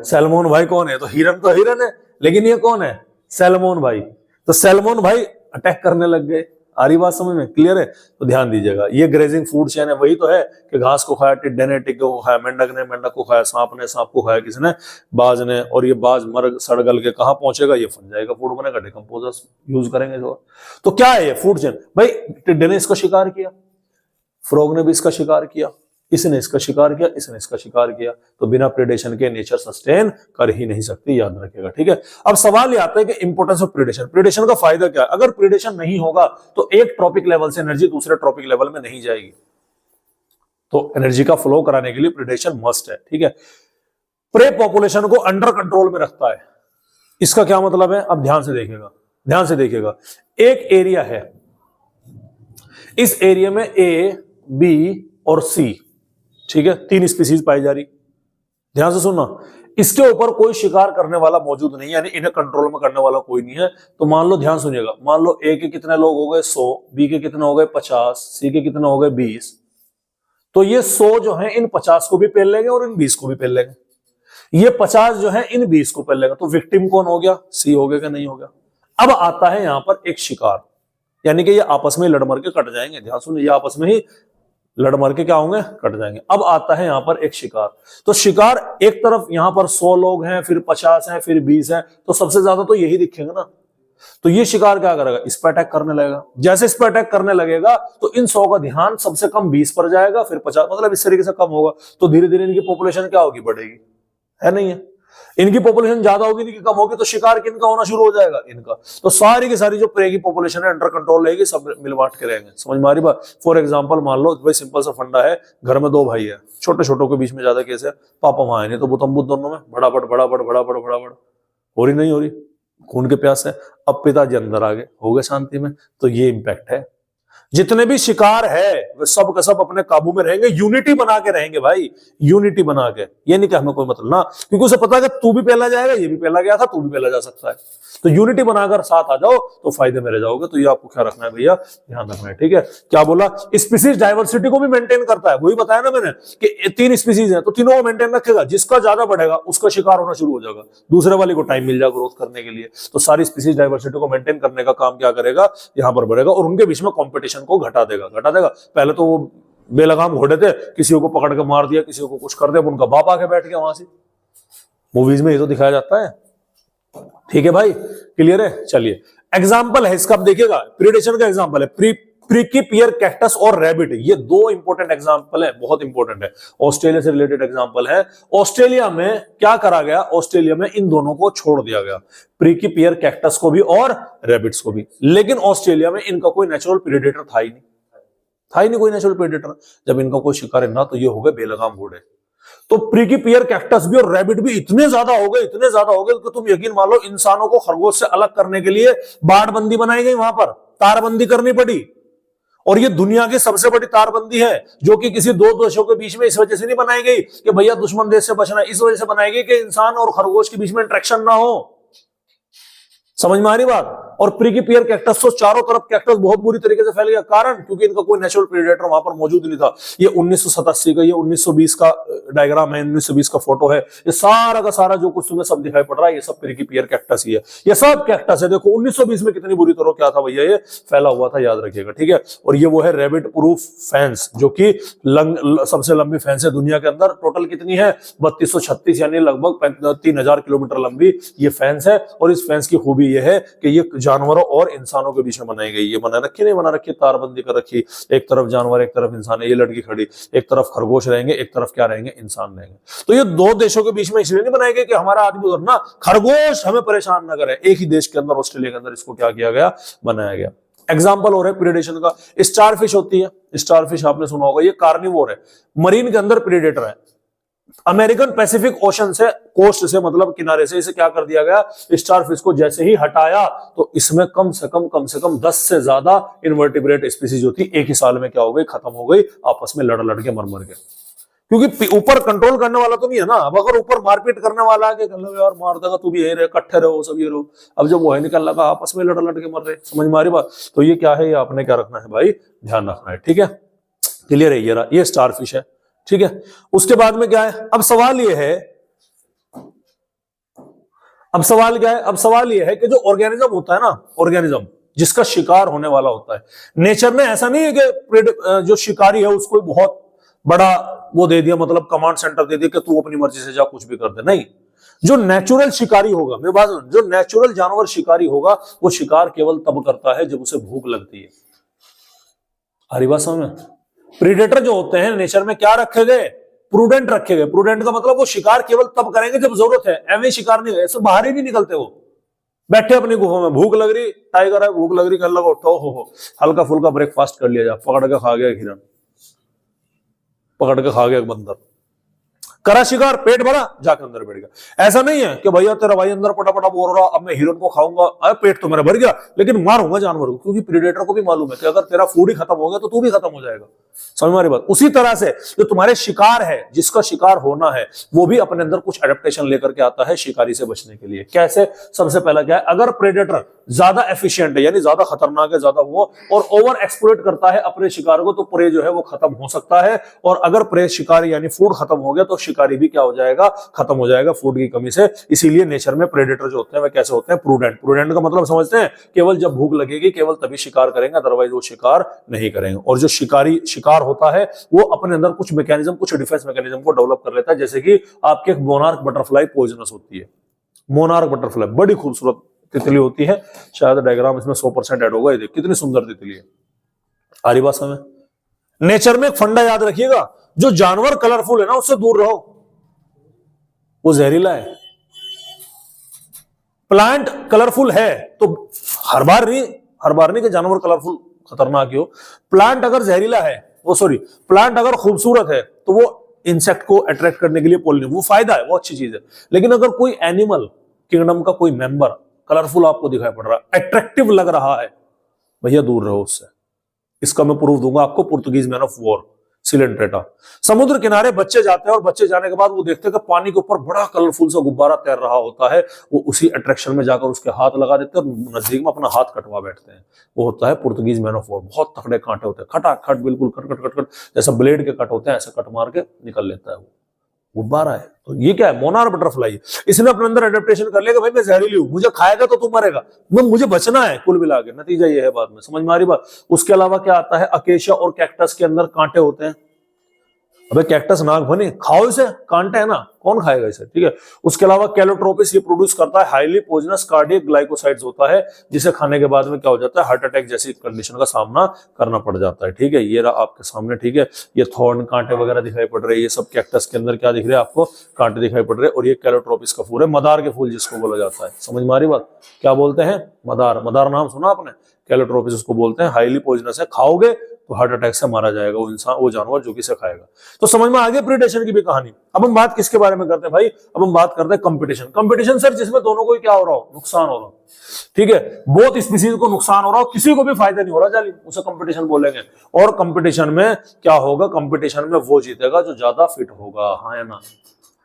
सैल्मोन भाई कौन है? तो हिरण तो हिरण है, लेकिन ये कौन है? सैल्मोन भाई। तो सैल्मोन भाई अटैक करने लग गए। आ रही बात समझ में? क्लियर है? तो ध्यान दीजिएगा, ये ग्रेजिंग फूड चेन है। वही तो है कि घास को खाया टिड्डे ने, टिड्डे को खाया मेंढक ने, मेंढक को खाया सांप ने, सांप को खाया किसने? बाज ने। और ये बाज मर सड़गल के कहां पहुंचेगा? ये फंस जाएगा, फूड बनेगा, डिकम्पोजर्स यूज करेंगे जो। तो क्या है ये फूड चेन भाई? टिड्डे ने इसका शिकार किया, फ्रॉग ने भी इसका शिकार किया, इसने इसका शिकार किया, इसने इसका शिकार किया। तो बिना प्रेडेशन के नेचर सस्टेन कर ही नहीं सकती, याद रखिएगा, ठीक है। अब सवाल ये आता है कि इंपोर्टेंस ऑफ प्रेडेशन। प्रेडेशन का फायदा क्या है? अगर प्रेडेशन नहीं होगा तो एक ट्रॉपिक लेवल से एनर्जी दूसरे ट्रॉपिक लेवल में नहीं जाएगी। तो एनर्जी का फ्लो कराने के लिए प्रेडेशन मस्ट है, ठीक है। प्रे पॉपुलेशन को अंडर कंट्रोल में रखता है। इसका क्या मतलब है? अब ध्यान से देखिएगा, ध्यान से देखिएगा। एक एरिया है, इस एरिया में ए, बी और सी, ठीक है, 3 स्पीसीज पाई जा रही। ध्यान से सुनना, इसके ऊपर कोई शिकार करने वाला मौजूद नहीं है, यानी इन्हें कंट्रोल में करने वाला कोई नहीं है। तो मान लो, ध्यान सुनिएगा, मान लो ए के कितने लोग हो गए? 100, बी के कितने हो गए? 50, सी के कितने हो गए? 20। तो ये 100 जो है इन 50 को भी पेल लेंगे और इन 20 को भी पेल लेंगे। ये 50 जो है इन 20 को पेल लेंगे। तो विक्टिम कौन हो गया? सी हो गया क्या? नहीं हो गया। अब आता है यहां पर एक शिकार, यानी कि ये आपस में लड़ मर के कट जाएंगे। ध्यान सुनिए, ये आपस में ही लड़ मर के क्या होंगे, कट जाएंगे। अब आता है यहां पर एक शिकार। तो शिकार एक तरफ यहां पर 100 लोग हैं, फिर 50 हैं, फिर 20 हैं, तो सबसे ज्यादा तो यही दिखेंगे ना। तो ये शिकार क्या करेगा, इस पर अटैक करने लगेगा। जैसे इस पर अटैक करने लगेगा तो इन 100 का ध्यान सबसे कम 20 पर जाएगा, फिर 50, मतलब इस तरीके से कम होगा। तो धीरे धीरे इनकी पॉपुलेशन क्या होगी, बढ़ेगी, है नहीं है। इनकी पॉपुलेशन ज्यादा होगी, इनकी कम होगी, तो शिकार किनका होना शुरू हो जाएगा, इनका। तो सारी की सारी जो प्रे की पॉपुलेशन है अंडर कंट्रोल रहेगी, सब मिल बांट के रहेंगे। समझ में आ रही बात। फॉर एग्जांपल मान लो भाई, सिंपल सा फंडा है, घर में 2 भाई है, छोटे छोटों के बीच में ज्यादा केस है, पापा वहां है नहीं तो बुतम बुत दोनों में बड़ाबड़ बड़ाबड़ बड़ाबड़ बड़ाबड़, हो रही नहीं हो रही, खून के प्यास है। अब पिताजी अंदर आ गए, हो गए शांति में। तो ये इंपैक्ट है। जितने भी शिकार है वे सब का सब अपने काबू में रहेंगे, यूनिटी बना के रहेंगे भाई, यूनिटी बना के। ये नहीं कि हमें कोई मतलब ना, क्योंकि उसे पता है कि तू भी पहला जाएगा, ये भी पहला गया था, तू भी पहला जा सकता है। तो यूनिटी बनाकर साथ आ जाओ तो फायदे में रह जाओगे। तो ये आपको क्या रखना है भैया, ध्यान रखना है, ठीक है। क्या बोला, स्पीसीज डाइवर्सिटी को भी मेंटेन करता है। वही बताया ना मैंने कि 3 स्पीसीज है, तो तीनों को मेंटेन रखेगा। जिसका ज्यादा बढ़ेगा उसका शिकार होना शुरू हो जाएगा, दूसरे वाले को टाइम मिल जाएगा ग्रोथ करने के लिए। तो सारी स्पीसीज डाइवर्सिटी को मेंटेन करने का काम क्या करेगा, यहां पर बढ़ेगा, और उनके बीच में कॉम्पिटिशन को घटा देगा। पहले तो वो बेलगाम घोड़े थे, किसी को पकड़ के मार दिया, किसी को कुछ कर दिया, उनका बाप आके बैठ गया वहां से। मूवीज में ये तो दिखाया जाता है, ठीक है भाई, क्लियर है। चलिए एग्जांपल है इसका, आप देखिएगा, प्रीडेशन का एग्जांपल है, प्रिकी पियर कैक्टस और रैबिट। ये 2 इंपॉर्टेंट एग्जांपल है, बहुत इंपॉर्टेंट है, ऑस्ट्रेलिया से रिलेटेड एग्जांपल है। ऑस्ट्रेलिया में क्या करा गया, ऑस्ट्रेलिया में इन दोनों को छोड़ दिया गया, प्रिकी पियर कैक्टस को भी और रैबिट्स को भी। लेकिन ऑस्ट्रेलिया में इनका कोई नेचुरल प्रीडेटर था ही नहीं कोई नेचुरल प्रेडेटर। जब इनका कोई शिकार है ना, तो ये हो गए बेलगाम घोड़े। तो प्रिकी पियर कैक्टस भी और रैबिट भी इतने ज्यादा हो गए कि तुम यकीन मान लो, इंसानों को खरगोश से अलग करने के लिए बाड़बंदी बनाई गई, वहां पर तारबंदी करनी पड़ी। और ये दुनिया की सबसे बड़ी तारबंदी है, जो कि किसी 2 देशों के बीच में इस वजह से नहीं बनाई गई कि भैया दुश्मन देश से बचना है, इस वजह से बनाई गई कि इंसान और खरगोश के बीच में इंटरेक्शन ना हो। समझ में आ रही बात। और प्रिकी पियर कैक्टस तो चारों तरफ कैक्टस बहुत बुरी तरीके से फैल गया, कारण क्योंकि इनका कोई नेचुरल प्रेडेटर वहां पर मौजूद नहीं था। ये 1987 का, ये 1920 का डायग्राम है, 1920 का फोटो है। ये सारा का सारा जो कुछ तुम्हें सब दिखाई पड़ रहा है, ये सब प्रिकी पियर कैक्टस ही है, ये सब कैक्टस है। देखो 1920 में कितनी बुरी तरह क्या था भैया, ये फैला हुआ था, याद रखिएगा, ठीक है। और ये वो है रैबिट प्रूफ फेंस, जो कि सबसे लंबी फेंस है दुनिया के अंदर। टोटल कितनी है, 3236, यानी लगभग 3000 किलोमीटर लंबी ये फेंस है। और इस फेंस की खूबी यह है कि ये जानवरों और इंसानों के बीच में बनाई गई। ये बना रखी नहीं बना रखी, तारबंदी कर रखी, एक तरफ जानवर एक तरफ इंसान है। ये लड़की खड़ी, एक तरफ खरगोश रहेंगे, एक तरफ क्या रहेंगे, इंसान रहेंगे। तो ये 2 देशों के बीच में इसलिए नहीं बनाई गई कि हमारा आदमी उधर ना, खरगोश हमें परेशान ना करे। एक ही देश के अंदर, ऑस्ट्रेलिया के अंदर इसको क्या किया गया, बनाया गया। एग्जाम्पल हो रहा है प्रीडेशन का, स्टारफिश होती है, स्टारफिश आपने सुना होगा, ये कार्निवोर है, मरीन के अंदर प्रीडेटर है। अमेरिकन पैसिफिक ओशन से, कोस्ट से मतलब किनारे से, इसे क्या कर दिया गया, स्टारफिश को जैसे ही हटाया तो इसमें कम से कम 10 से ज्यादा इनवर्टिब्रेट स्पीसीज जो थी एक ही साल में क्या हो गई, खत्म हो गई, आपस में लड़ के मर के। क्योंकि ऊपर कंट्रोल करने वाला तो नहीं है ना। अब अगर ऊपर मारपीट करने वाला है कि यार मार देगा, तू भी यही रहे, इकट्ठे रहो, सब ये रहो। अब जब वो है निकल लगा, आपस में लड़ के मर रहे। समझ में आ रही बात। तो ये क्या है, ये आपने क्या रखना है भाई, ध्यान रखना है, ठीक है, क्लियर है। ये स्टारफिश है, ठीक है। उसके बाद में क्या है, अब सवाल ये है, अब सवाल क्या है, अब सवाल ये है कि जो ऑर्गेनिज्म होता है ना, ऑर्गेनिज्म जिसका शिकार होने वाला होता है, नेचर में ऐसा नहीं है कि जो शिकारी है उसको बहुत बड़ा वो दे दिया, मतलब कमांड सेंटर दे दिया कि तू अपनी मर्जी से जा कुछ भी कर दे। नहीं, जो नेचुरल शिकारी होगा, मेरी बात, जो नेचुरल जानवर शिकारी होगा, वो शिकार केवल तब करता है जब उसे भूख लगती है। हरी बात समझ में। प्रीडेटर जो होते हैं नेचर में क्या रखे गए, प्रूडेंट रखे गए। प्रूडेंट का मतलब वो शिकार केवल तब करेंगे जब जरूरत है, एवं शिकार नहीं, ऐसे बाहर ही नहीं निकलते। वो बैठे अपनी गुफा में, भूख लग रही, टाइगर है, भूख लग रही, कर लगा उठो, हो हल्का फुल्का ब्रेकफास्ट कर लिया, जा पकड़ के खा गया हिरन, पकड़ के खा गया बंदर, करा शिकार, पेट भरा, जाके अंदर बैठ गया। ऐसा नहीं है कि भैया तेरा भाई अंदर पटापटा बोल रहा, अब मैं हिरन को खाऊंगा, अरे पेट तो मेरा भर गया लेकिन मारूंगा जानवर को, क्योंकि प्रीडेटर को भी मालूम है कि अगर तेरा फूड ही खत्म हो गया तो तू भी खत्म हो जाएगा। समझ में बात। उसी तरह से जो तुम्हारे शिकार है, जिसका शिकार होना है, वो भी अपने अंदर कुछ एडेप्टेशन लेकर के आता है शिकारी से बचने के लिए। कैसे, सबसे पहला क्या है, अगर प्रेडेटर ज्यादा एफिशिएंट है, यानी ज्यादा खतरनाक है, ज्यादा वो और ओवर एक्सप्लॉइट करता है अपने शिकार को, तो प्रे जो है वो खत्म हो सकता है। और अगर प्रे शिकार यानी फूड खत्म हो गया तो शिकारी भी क्या हो जाएगा, खत्म हो जाएगा फूड की कमी से। इसीलिए नेचर में प्रेडेटर जो होते हैं वे कैसे होते हैं, प्रूडेंट। प्रूडेंट का मतलब समझते हैं, केवल जब भूख लगेगी केवल तभी शिकार करेंगे, अदरवाइज वो शिकार नहीं करेंगे। और जो शिकार होता है वो अपने अंदर कुछ मैकेनिज्म, कुछ डिफेंस मैकेनिज्म को डेवलप कर लेता है। जैसे कि आपके एक मोनार्क बटरफ्लाई पॉइजनस होती है। मोनार्क बटरफ्लाई बड़ी खूबसूरत तितली होती है, शायद डायग्राम इसमें 100% ऐड होगा। ये देख कितनी सुंदर तितली है। आ रही बात समझ? नेचर में एक फंडा याद रखिएगा, जो जानवर कलरफुल है ना उससे दूर रहो, वो जहरीला है। प्लांट कलरफुल है तो हर बार नहीं कि जानवर कलरफुल खतरनाक ही हो। प्लांट अगर जहरीला है, वो सॉरी, प्लांट अगर खूबसूरत है तो वो इंसेक्ट को अट्रैक्ट करने के लिए पोलिनेट, वो फायदा है, वो अच्छी चीज है। लेकिन अगर कोई एनिमल किंगडम का कोई मेंबर कलरफुल आपको दिखाई पड़ रहा है, अट्रैक्टिव लग रहा है, भैया दूर रहो उससे। इसका मैं प्रूफ दूंगा आपको, Portuguese man of war Coelenterata. समुद्र किनारे बच्चे जाते हैं और बच्चे जाने के बाद वो देखते हैं कि पानी के ऊपर बड़ा कलरफुल सा गुब्बारा तैर रहा होता है। वो उसी अट्रैक्शन में जाकर उसके हाथ लगा देते हैं और नजदीक में अपना हाथ कटवा बैठते हैं। वो होता है पुर्तगीज मैन ऑफ वॉर। बहुत तगड़े कांटे होते हैं, खटाखट बिल्कुल कट कट कट कट, जैसा ब्लेड के कट होते हैं, ऐसे कट मार के निकल लेता है वो गुब्बारा है। तो ये क्या है, मोनार्क बटरफ्लाई। इसने अपने अंदर एडेप्टेशन कर लिया कि भाई मैं जहरीली हूं, मुझे खाएगा तो तू मरेगा, मुझे बचना है। कुल मिला के नतीजा ये है बाद में, समझ में आ रही बात? उसके अलावा क्या आता है, अकेशिया और कैक्टस के अंदर कांटे होते हैं। अबे कैक्टस नाग बने, खाओ इसे, कांटे है ना, कौन खाएगा इसे, ठीक है। उसके अलावा कैलोट्रोपिस ये प्रोड्यूस करता है हाईली पॉइजनस कार्डियक ग्लाइकोसाइड्स होता है, जिसे खाने के बाद में क्या हो जाता है, हार्ट अटैक जैसी कंडीशन का सामना करना पड़ जाता है, ठीक है। ये रहा आपके सामने, ठीक है। ये थॉर्न कांटे वगैरह दिखाई पड़ रहे हैं, ये सब कैक्टस के अंदर क्या दिख रहे हैं आपको, कांटे दिखाई पड़ रहे हैं। और ये कैलोट्रोपिस का फूल है, मदार के फूल जिसको बोला जाता है। समझ में आ रही बात? क्या बोलते हैं, मदार। मदार नाम सुना आपने? कैलोट्रोपिस उसको बोलते हैं, हाईली पॉइजनस है, खाओगे तो हार्ट अटैक से मारा जाएगा वो इंसान, वो जानवर जो कि इसे खाएगा। तो समझ में आ गया प्रीडेशन की भी कहानी। अब हम बात किसके बारे में करते हैं भाई, अब हम बात करते हैं कंपटीशन। कंपटीशन सर जिसमें दोनों को ही क्या हो रहा हो, नुकसान हो रहा हो, ठीक है। बहुत स्पीसीज को नुकसान हो रहा हो, किसी को भी फायदा नहीं हो रहा जाली, उसे कंपटीशन बोलेंगे। और कंपटीशन में क्या होगा, कंपटीशन में वो जीतेगा जो ज्यादा फिट होगा, हाँ या ना।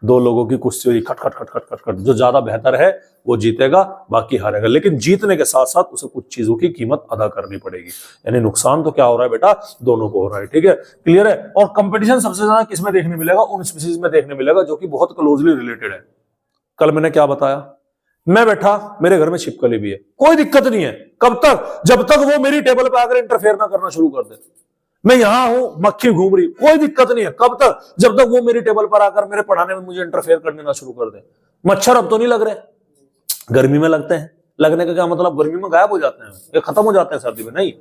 दो लोगों की कुश्ती हुई, खट खट खट खट खट खट, जो ज्यादा बेहतर है वो जीतेगा, बाकी हारेगा। लेकिन जीतने के साथ साथ उसे कुछ चीजों की कीमत अदा करनी पड़ेगी। यानी नुकसान तो क्या हो रहा है बेटा, दोनों को हो रहा है, ठीक है, क्लियर है। और कंपटीशन सबसे ज्यादा किसमें देखने मिलेगा, उन स्पीसीज में देखने मिलेगा जो कि बहुत क्लोजली रिलेटेड है। कल मैंने क्या बताया, मैं बैठा, मेरे घर में छिपकली भी है, कोई दिक्कत नहीं है। कब तक, जब तक वो मेरी टेबल पे आकर इंटरफेयर ना करना शुरू कर दे। मैं यहां हूं, मक्खी घूम रही, कोई दिक्कत नहीं है। कब तक, जब तक वो मेरी टेबल पर आकर मेरे पढ़ाने में मुझे इंटरफेयर करने ना शुरू कर दे। मच्छर अब तो नहीं लग रहे, गर्मी में लगते हैं। लगने का क्या मतलब, गर्मी में गायब हो जाते हैं, ये खत्म हो जाते हैं सर्दी में नहीं।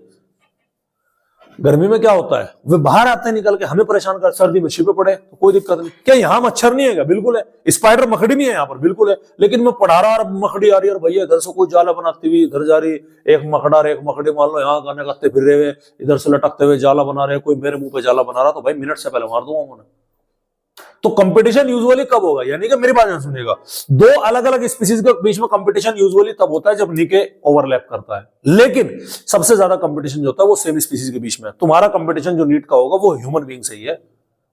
गर्मी में क्या होता है, वे बाहर आते हैं निकल के, हमें परेशान कर, सर्दी में छिपे पड़े तो कोई दिक्कत नहीं। क्या यहाँ मच्छर नहीं है क्या? बिल्कुल है। स्पाइडर मकड़ी नहीं है यहाँ पर, बिल्कुल है। लेकिन मैं पढ़ा रहा और मकड़ी आ रही है, और भैया इधर से कोई जाला बनाती हुई इधर जा रही, एक मकड़ा एक मकड़ी मान लो यहाँ गाने गाते फिर रहे हुए, इधर से लटकते हुए जाला बना रहे, कोई मेरे मुंह पे जाला बना रहा, तो भाई मिनट से पहले मार दूंगा उन्होंने। तो कंपटीशन यूजुअली कब होगा, यानी कि मेरी बात ध्यान सुनिएगा, दो अलग अलग स्पीसीज के बीच में कंपटीशन यूजुअली तब होता है जब नीचे ओवरलैप करता है। लेकिन सबसे ज्यादा कंपटीशन जो होता है वो सेम स्पीसीज के बीच में। तुम्हारा कंपटीशन जो नीट का होगा वो ह्यूमन बीइंग से ही है,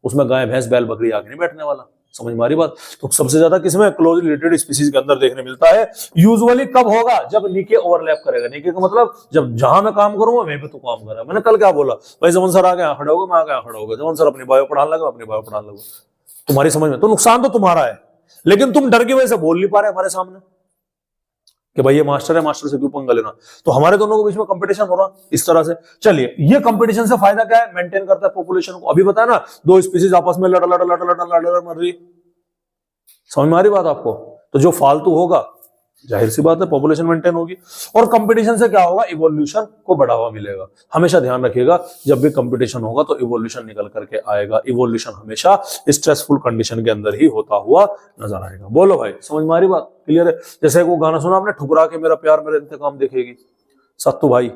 उसमें गाय भैंस बैल बकरी आगे नहीं बैठने वाला। समझ में आ रही बात? तो सबसे ज्यादा किसमें, क्लोज रिलेटेड स्पीसीज के अंदर देखने मिलता है। यूजुअली कब होगा, जब नीचे ओवरलैप करेगा। नीचे का मतलब जब जहां मैं काम करूंगा वहीं पे तू काम कर रहा है। मैंने कल क्या बोला भाई, जमन सर आगे यहाँ खड़े होगा, मैं आगे यहाँ खड़ा होगा, जमन सर अपनी बायो पढ़ाने लगा, अपनी बायो पढ़ाने लगा। तुम्हारी समझ में, तो नुकसान तो तुम्हारा है, लेकिन तुम डर की वजह से बोल नहीं पा रहे हमारे सामने कि भाई ये मास्टर है, मास्टर से क्यों पंगा लेना। तो हमारे दोनों के बीच में कंपटीशन हो रहा इस तरह से। चलिए, ये कंपटीशन से फायदा क्या है, मेंटेन करता है पॉपुलेशन को। अभी बताया ना, दो स्पीसीज आपस में लड़ लड़ लड़ लड़ लड़ मर रही। समझ में आ रही बात आपको? तो जो फालतू होगा, जाहिर सी बात है पॉपुलेशन मेंटेन होगी। और कंपटीशन से क्या होगा, इवोल्यूशन को बढ़ावा मिलेगा। हमेशा ध्यान रखिएगा, जब भी कंपटीशन होगा तो इवोल्यूशन निकल करके आएगा। इवोल्यूशन हमेशा स्ट्रेसफुल कंडीशन के अंदर ही होता हुआ नजर आएगा। बोलो भाई, समझ में आ रही बात, क्लियर है? जैसे वो गाना सुना आपने, ठुकरा के मेरा प्यार मेरे इंतकाम देखेगी। सत्तू भाई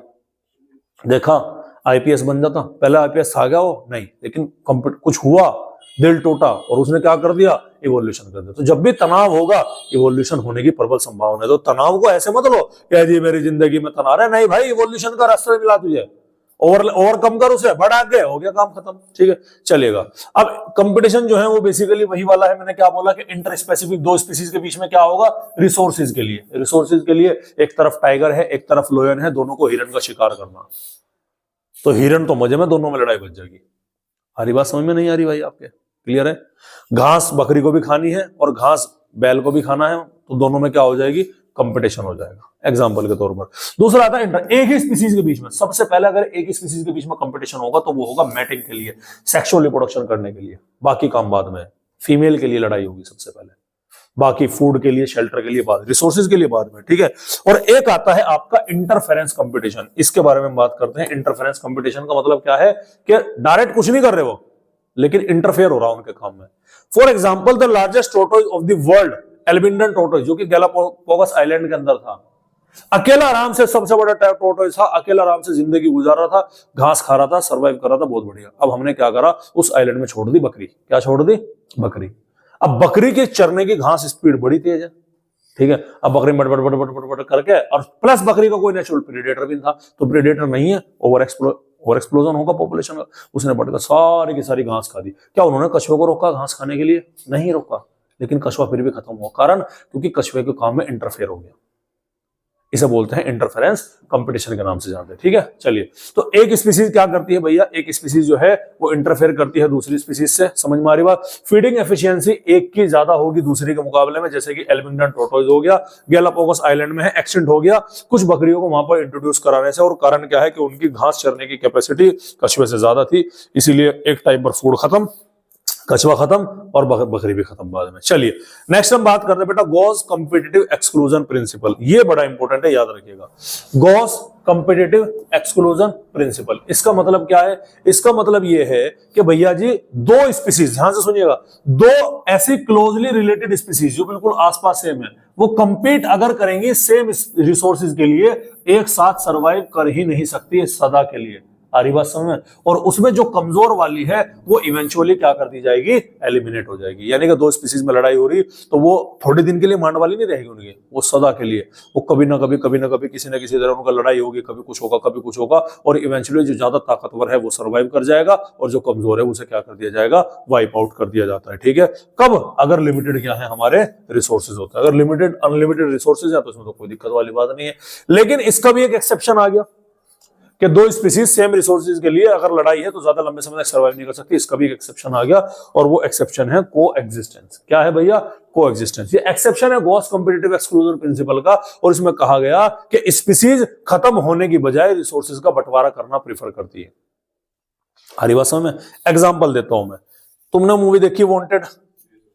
देखा, आईपीएस बन जाता, पहले आईपीएस था क्या वो, नहीं, लेकिन कुछ हुआ, दिल टूटा और उसने क्या कर दिया, इवोल्यूशन कर दिया। तो जब भी तनाव होगा, इवोल्यूशन होने की प्रबल संभावना है। तो तनाव को ऐसे मत लो कह दी मेरी जिंदगी में तनाव है, नहीं भाई, इवोल्यूशन का रास्ता मिला तुझे, ओवरकम कर उसे, बढ़ा के, हो गया काम खत्म, ठीक है, चलेगा। अब कंपटीशन जो है वो बेसिकली वही वाला है, मैंने क्या बोला कि इंटर स्पेसिफिक दो स्पीसीज के बीच में क्या होगा, रिसोर्सेज के लिए। रिसोर्सेज के लिए एक तरफ टाइगर है, एक तरफ लोयन है, दोनों को हिरन का शिकार करना। तो हिरन तो मजे में, दोनों में लड़ाई बच जाएगी। हरी बात समझ में नहीं आ रही भाई आपके? क्लियर है? घास बकरी को भी खानी है और घास बैल को भी खाना है, तो दोनों में क्या हो जाएगी? कंपटीशन हो जाएगा, एग्जाम्पल के तौर पर। दूसरा आता है एक ही स्पीसीज के बीच में, सबसे पहले अगर एक ही स्पीसीज के बीच में कंपटीशन होगा तो वो होगा मैटिंग के लिए, सेक्सुअल रिप्रोडक्शन करने के लिए, बाकी काम बाद में। फीमेल के लिए लड़ाई होगी सबसे पहले, बाकी फूड के लिए, शेल्टर के लिए बाद, रिसोर्सेज के लिए बाद में, ठीक है? और एक आता है आपका इंटरफेरेंस कंपटीशन, इसके बारे में बात करते हैं। इंटरफेरेंस कंपटीशन का मतलब क्या है कि डायरेक्ट कुछ नहीं कर रहे वो, लेकिन इंटरफेयर हो रहा है उनके काम में। For example the largest tortoise of the world, एल्बिंडन टोर्टोइज, जो कि गैलापागोस आइलैंड के अंदर था, अकेला आराम से, सबसे बड़ा टोर्टोइज था, अकेला आराम से जिंदगी गुजार रहा था, घास खा रहा था, सर्वाइव कर रहा था, बहुत बढ़िया। अब हमने क्या करा, उस आइलैंड में छोड़ दी बकरी। क्या छोड़ दी? बकरी। अब बकरी के चरने की घास स्पीड बड़ी तेज है, ठीक है? अब बकरी but but but but but but करके, और प्लस बकरी का कोई नेचुरल प्रेडेटर भी था, तो प्रेडेटर नहीं है, ओवर एक्सप्लोजन होगा पॉपुलेशन का। उसने बढ़कर सारी की सारी घास खा दी। क्या उन्होंने कछुए को रोका घास खाने के लिए? नहीं रोका, लेकिन कछुआ फिर भी खत्म हुआ। कारण, क्योंकि कछुए के काम में इंटरफेयर हो गया। इसे बोलते हैं इंटरफेरेंस कंपटीशन के नाम से जानते हैं, ठीक है? चलिए, तो एक स्पीसीज क्या करती है भैया? एक स्पीसीज जो है वो इंटरफेयर करती है दूसरी स्पीसीज से, समझ में आ रही बात? फीडिंग एफिशिएंसी एक की ज्यादा होगी दूसरे के मुकाबले में, जैसे कि एल्बिंडन टोर्टोइज हो गया, गैलापागोस आइलैंड में है, एक्सटिंक्ट हो गया कुछ बकरियों को वहां पर इंट्रोड्यूस कराने से। और कारण क्या है कि उनकी घास चरने की कैपेसिटी कछुए से ज्यादा थी, इसीलिए एक टाइप पर फूड खत्म, कछुआ खत्म और बकरी भी खत्म बाद में। चलिए, नेक्स्ट हम बात करते हैं बेटा गॉस कॉम्पिटिटिव एक्सक्लूजन प्रिंसिपल। ये बड़ा इंपॉर्टेंट है, याद रखिएगा। गॉस कॉम्पिटिटिव एक्सक्लूजन प्रिंसिपल, इसका मतलब क्या है? इसका मतलब ये है कि भैया जी, दो स्पीसीज, ध्यान से सुनिएगा, दो ऐसी क्लोजली रिलेटेड स्पीसीज जो बिल्कुल आसपास सेम है, वो कंपीट अगर करेंगी सेम रिसोर्सेज के लिए, एक साथ सरवाइव कर ही नहीं सकती है सदा के लिए। आ रही बात समझ में? और उसमें जो कमजोर वाली है वो इवेंचुअली क्या कर दी जाएगी? एलिमिनेट हो जाएगी। यानी कि दो स्पीसीज में लड़ाई हो रही तो वो थोड़े दिन के लिए मांड वाली नहीं रहेगी उनकी, वो सदा के लिए। वो कभी ना कभी किसी ना किसी तरह उनका लड़ाई होगी, कभी कुछ होगा कभी कुछ होगा, और इवेंचुअली जो ज्यादा ताकतवर है वो सर्वाइव कर जाएगा, और जो कमजोर है उसे क्या कर दिया जाएगा? वाइप आउट कर दिया जाता है, ठीक है? कब? अगर लिमिटेड क्या है हमारे रिसोर्सेज होते हैं। अगर लिमिटेड अनलिमिटेड रिसोर्सेज है तो इसमें तो कोई दिक्कत वाली बात नहीं है। लेकिन इसका भी एक एक्सेप्शन आ गया कि दो स्पीसीज सेम रिसोर्सेज के लिए अगर लड़ाई है तो ज्यादा लंबे समय तक सर्वाइव नहीं कर सकती। इसका भी एक एक्सेप्शन आ गया, और वो एक्सेप्शन है कोएग्जिस्टेंस। क्या है भैया? कोएग्जिस्टेंस। ये एक्सेप्शन है गॉस कॉम्पिटिटिव एक्सक्लूजन प्रिंसिपल का, और इसमें कहा गया कि स्पीसीज खत्म होने की बजाय रिसोर्सेज का बंटवारा करना प्रीफर करती है। हरी बात समझ में? एग्जाम्पल देता हूं मैं। तुमने मूवी देखी वांटेड?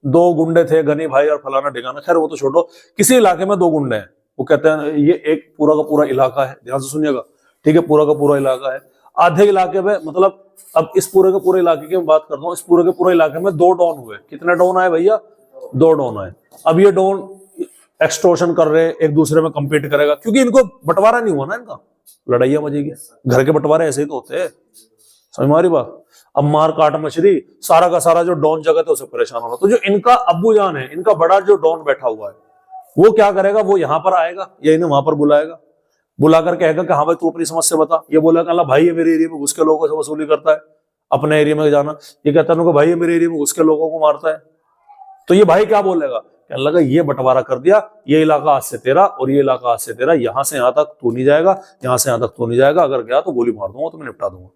दो गुंडे थे, गनी भाई और फलाना ढिकाना, खैर वो तो छोड़ो। किसी इलाके में दो गुंडे हैं, वो कहते हैं ये एक पूरा का पूरा इलाका है, ध्यान से सुनिएगा, ठीक है? पूरा का पूरा इलाका है। आधे इलाके में, मतलब अब इस पूरे के पूरे इलाके की मैं बात करता हूं, इस पूरे के पूरे इलाके में दो डॉन हुए। कितने डॉन आए भैया? दो डॉन आए। अब ये डॉन एक्सटॉर्शन कर रहे हैं, एक दूसरे में कंपीट करेगा, क्योंकि इनको बंटवारा नहीं हुआ ना, इनका लड़ाइया मजेगी। घर के बंटवारे ऐसे ही तो होते हैं, समझ में आ रही बात? अब मार काट मछली, सारा का सारा जो डॉन जगत है उसे परेशान होना। तो जो इनका अब्बू जान है, इनका बड़ा जो डॉन बैठा हुआ है, वो क्या करेगा? वो यहां पर आएगा या इन्हें वहां पर बुलाएगा, बुलाकर कहेगा कि हाँ भाई तू अपनी समस्या बता। ये बोला अल्लाह भाई ये मेरे एरिया में घुस के लोगों से वसूली करता है, अपने एरिया में जाना। ये कहता है भाई ये मेरे एरिया में घुस के लोगों को मारता है। तो ये भाई क्या बोलेगा? कहने लगा ये बंटवारा कर दिया, ये इलाका आज से तेरा और ये इलाका आज से तेरा, यहां से यहां तक तू नहीं जाएगा, यहां से यहां तक तू नहीं जाएगा, अगर गया तो गोली मार दूंगा, तो मैं निपटा दूंगा।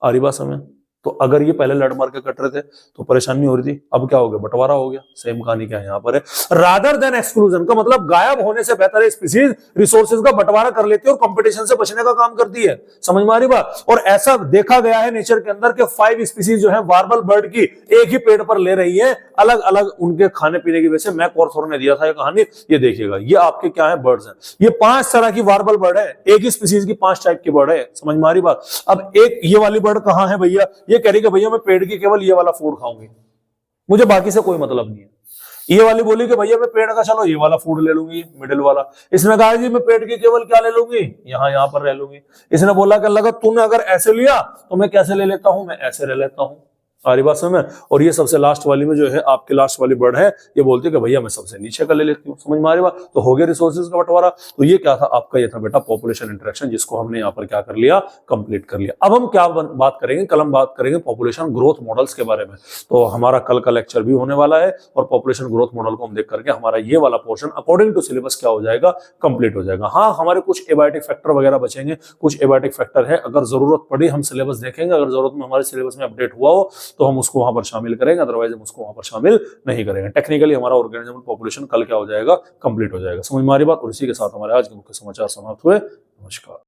आ रही बात समझ? तो अगर ये पहले लड़ मार के कट रहे थे तो परेशानी हो रही थी, अब क्या हो गया? बंटवारा हो गया। सेम कहानी क्या है यहाँ पर है, रादर देन एक्सक्लूजन का मतलब गायब होने से बेहतर है स्पीसीज रिसोर्सेज का बंटवारा कर लेती है और कंपटीशन से बचने का काम करती है। समझ में आ रही बात? और ऐसा देखा गया है नेचर के अंदर के 5 स्पीसीज जो है वार्बल बर्ड की एक ही पेड़ पर ले रही है, अलग अलग उनके खाने पीने की वजह से। मैक ऑर्थर ने दिया था ये कहानी, ये देखिएगा। ये आपके क्या है? बर्ड्स हैं। ये 5 तरह की वार्बल बर्ड है, एक ही स्पीसीज की 5 टाइप की बर्ड है। समझ में आ रही बात? अब एक ये वाली बर्ड कहां है भैया? ये कह रही कि भैया मैं पेड़ की केवल ये वाला फूड खाऊंगी, मुझे बाकी से कोई मतलब नहीं है। ये वाली बोली कि भैया मैं पेड़ का चलो ये वाला फूड ले लूंगी, मिडिल वाला। इसने कहा जी मैं पेड़ की केवल क्या ले लूंगी? यहां पर रह लूंगी। इसने बोला कि लगा तूने अगर ऐसे लिया तो मैं कैसे ले लेता हूं? मैं ऐसे रह लेता हूं। सारी बात समझ में? और ये सबसे लास्ट वाली में जो है आपके लास्ट वाली बर्ड है, ये बोलती है कि भैया मैं सबसे नीचे का ले लेती हूँ। समझ में आ रही बात? तो हो गया रिसोर्सेज का बंटवारा। तो ये क्या था आपका? ये था बेटा पॉपुलेशन इंटरेक्शन, जिसको हमने यहाँ पर क्या कर लिया? कंप्लीट कर लिया। अब हम क्या बात करेंगे? कल हम बात करेंगे पॉपुलेशन ग्रोथ मॉडल्स के बारे में। तो हमारा कल का लेक्चर भी होने वाला है, और पॉपुलेशन ग्रोथ मॉडल को हम देख करके हमारा ये वाला पोर्शन अकॉर्डिंग टू सिलेबस क्या हो जाएगा? कंप्लीट हो जाएगा। हाँ, हमारे कुछ एबायोटिक फैक्टर वगैरह बचेंगे, कुछ एबायोटिक फैक्टर है, अगर जरूरत पड़ी हम सिलेबस देखेंगे, अगर जरूरत में हमारे सिलेबस में अपडेट हुआ हो तो हम उसको वहां पर शामिल करेंगे, अदरवाइज हम उसको वहां पर शामिल नहीं करेंगे। टेक्निकली हमारा ऑर्गेनिज्म पॉपुलेशन कल क्या हो जाएगा, कंप्लीट हो जाएगा। समझ में आ रही बात? और इसी के साथ हमारे आज के मुख्य समाचार समाप्त हुए। नमस्कार।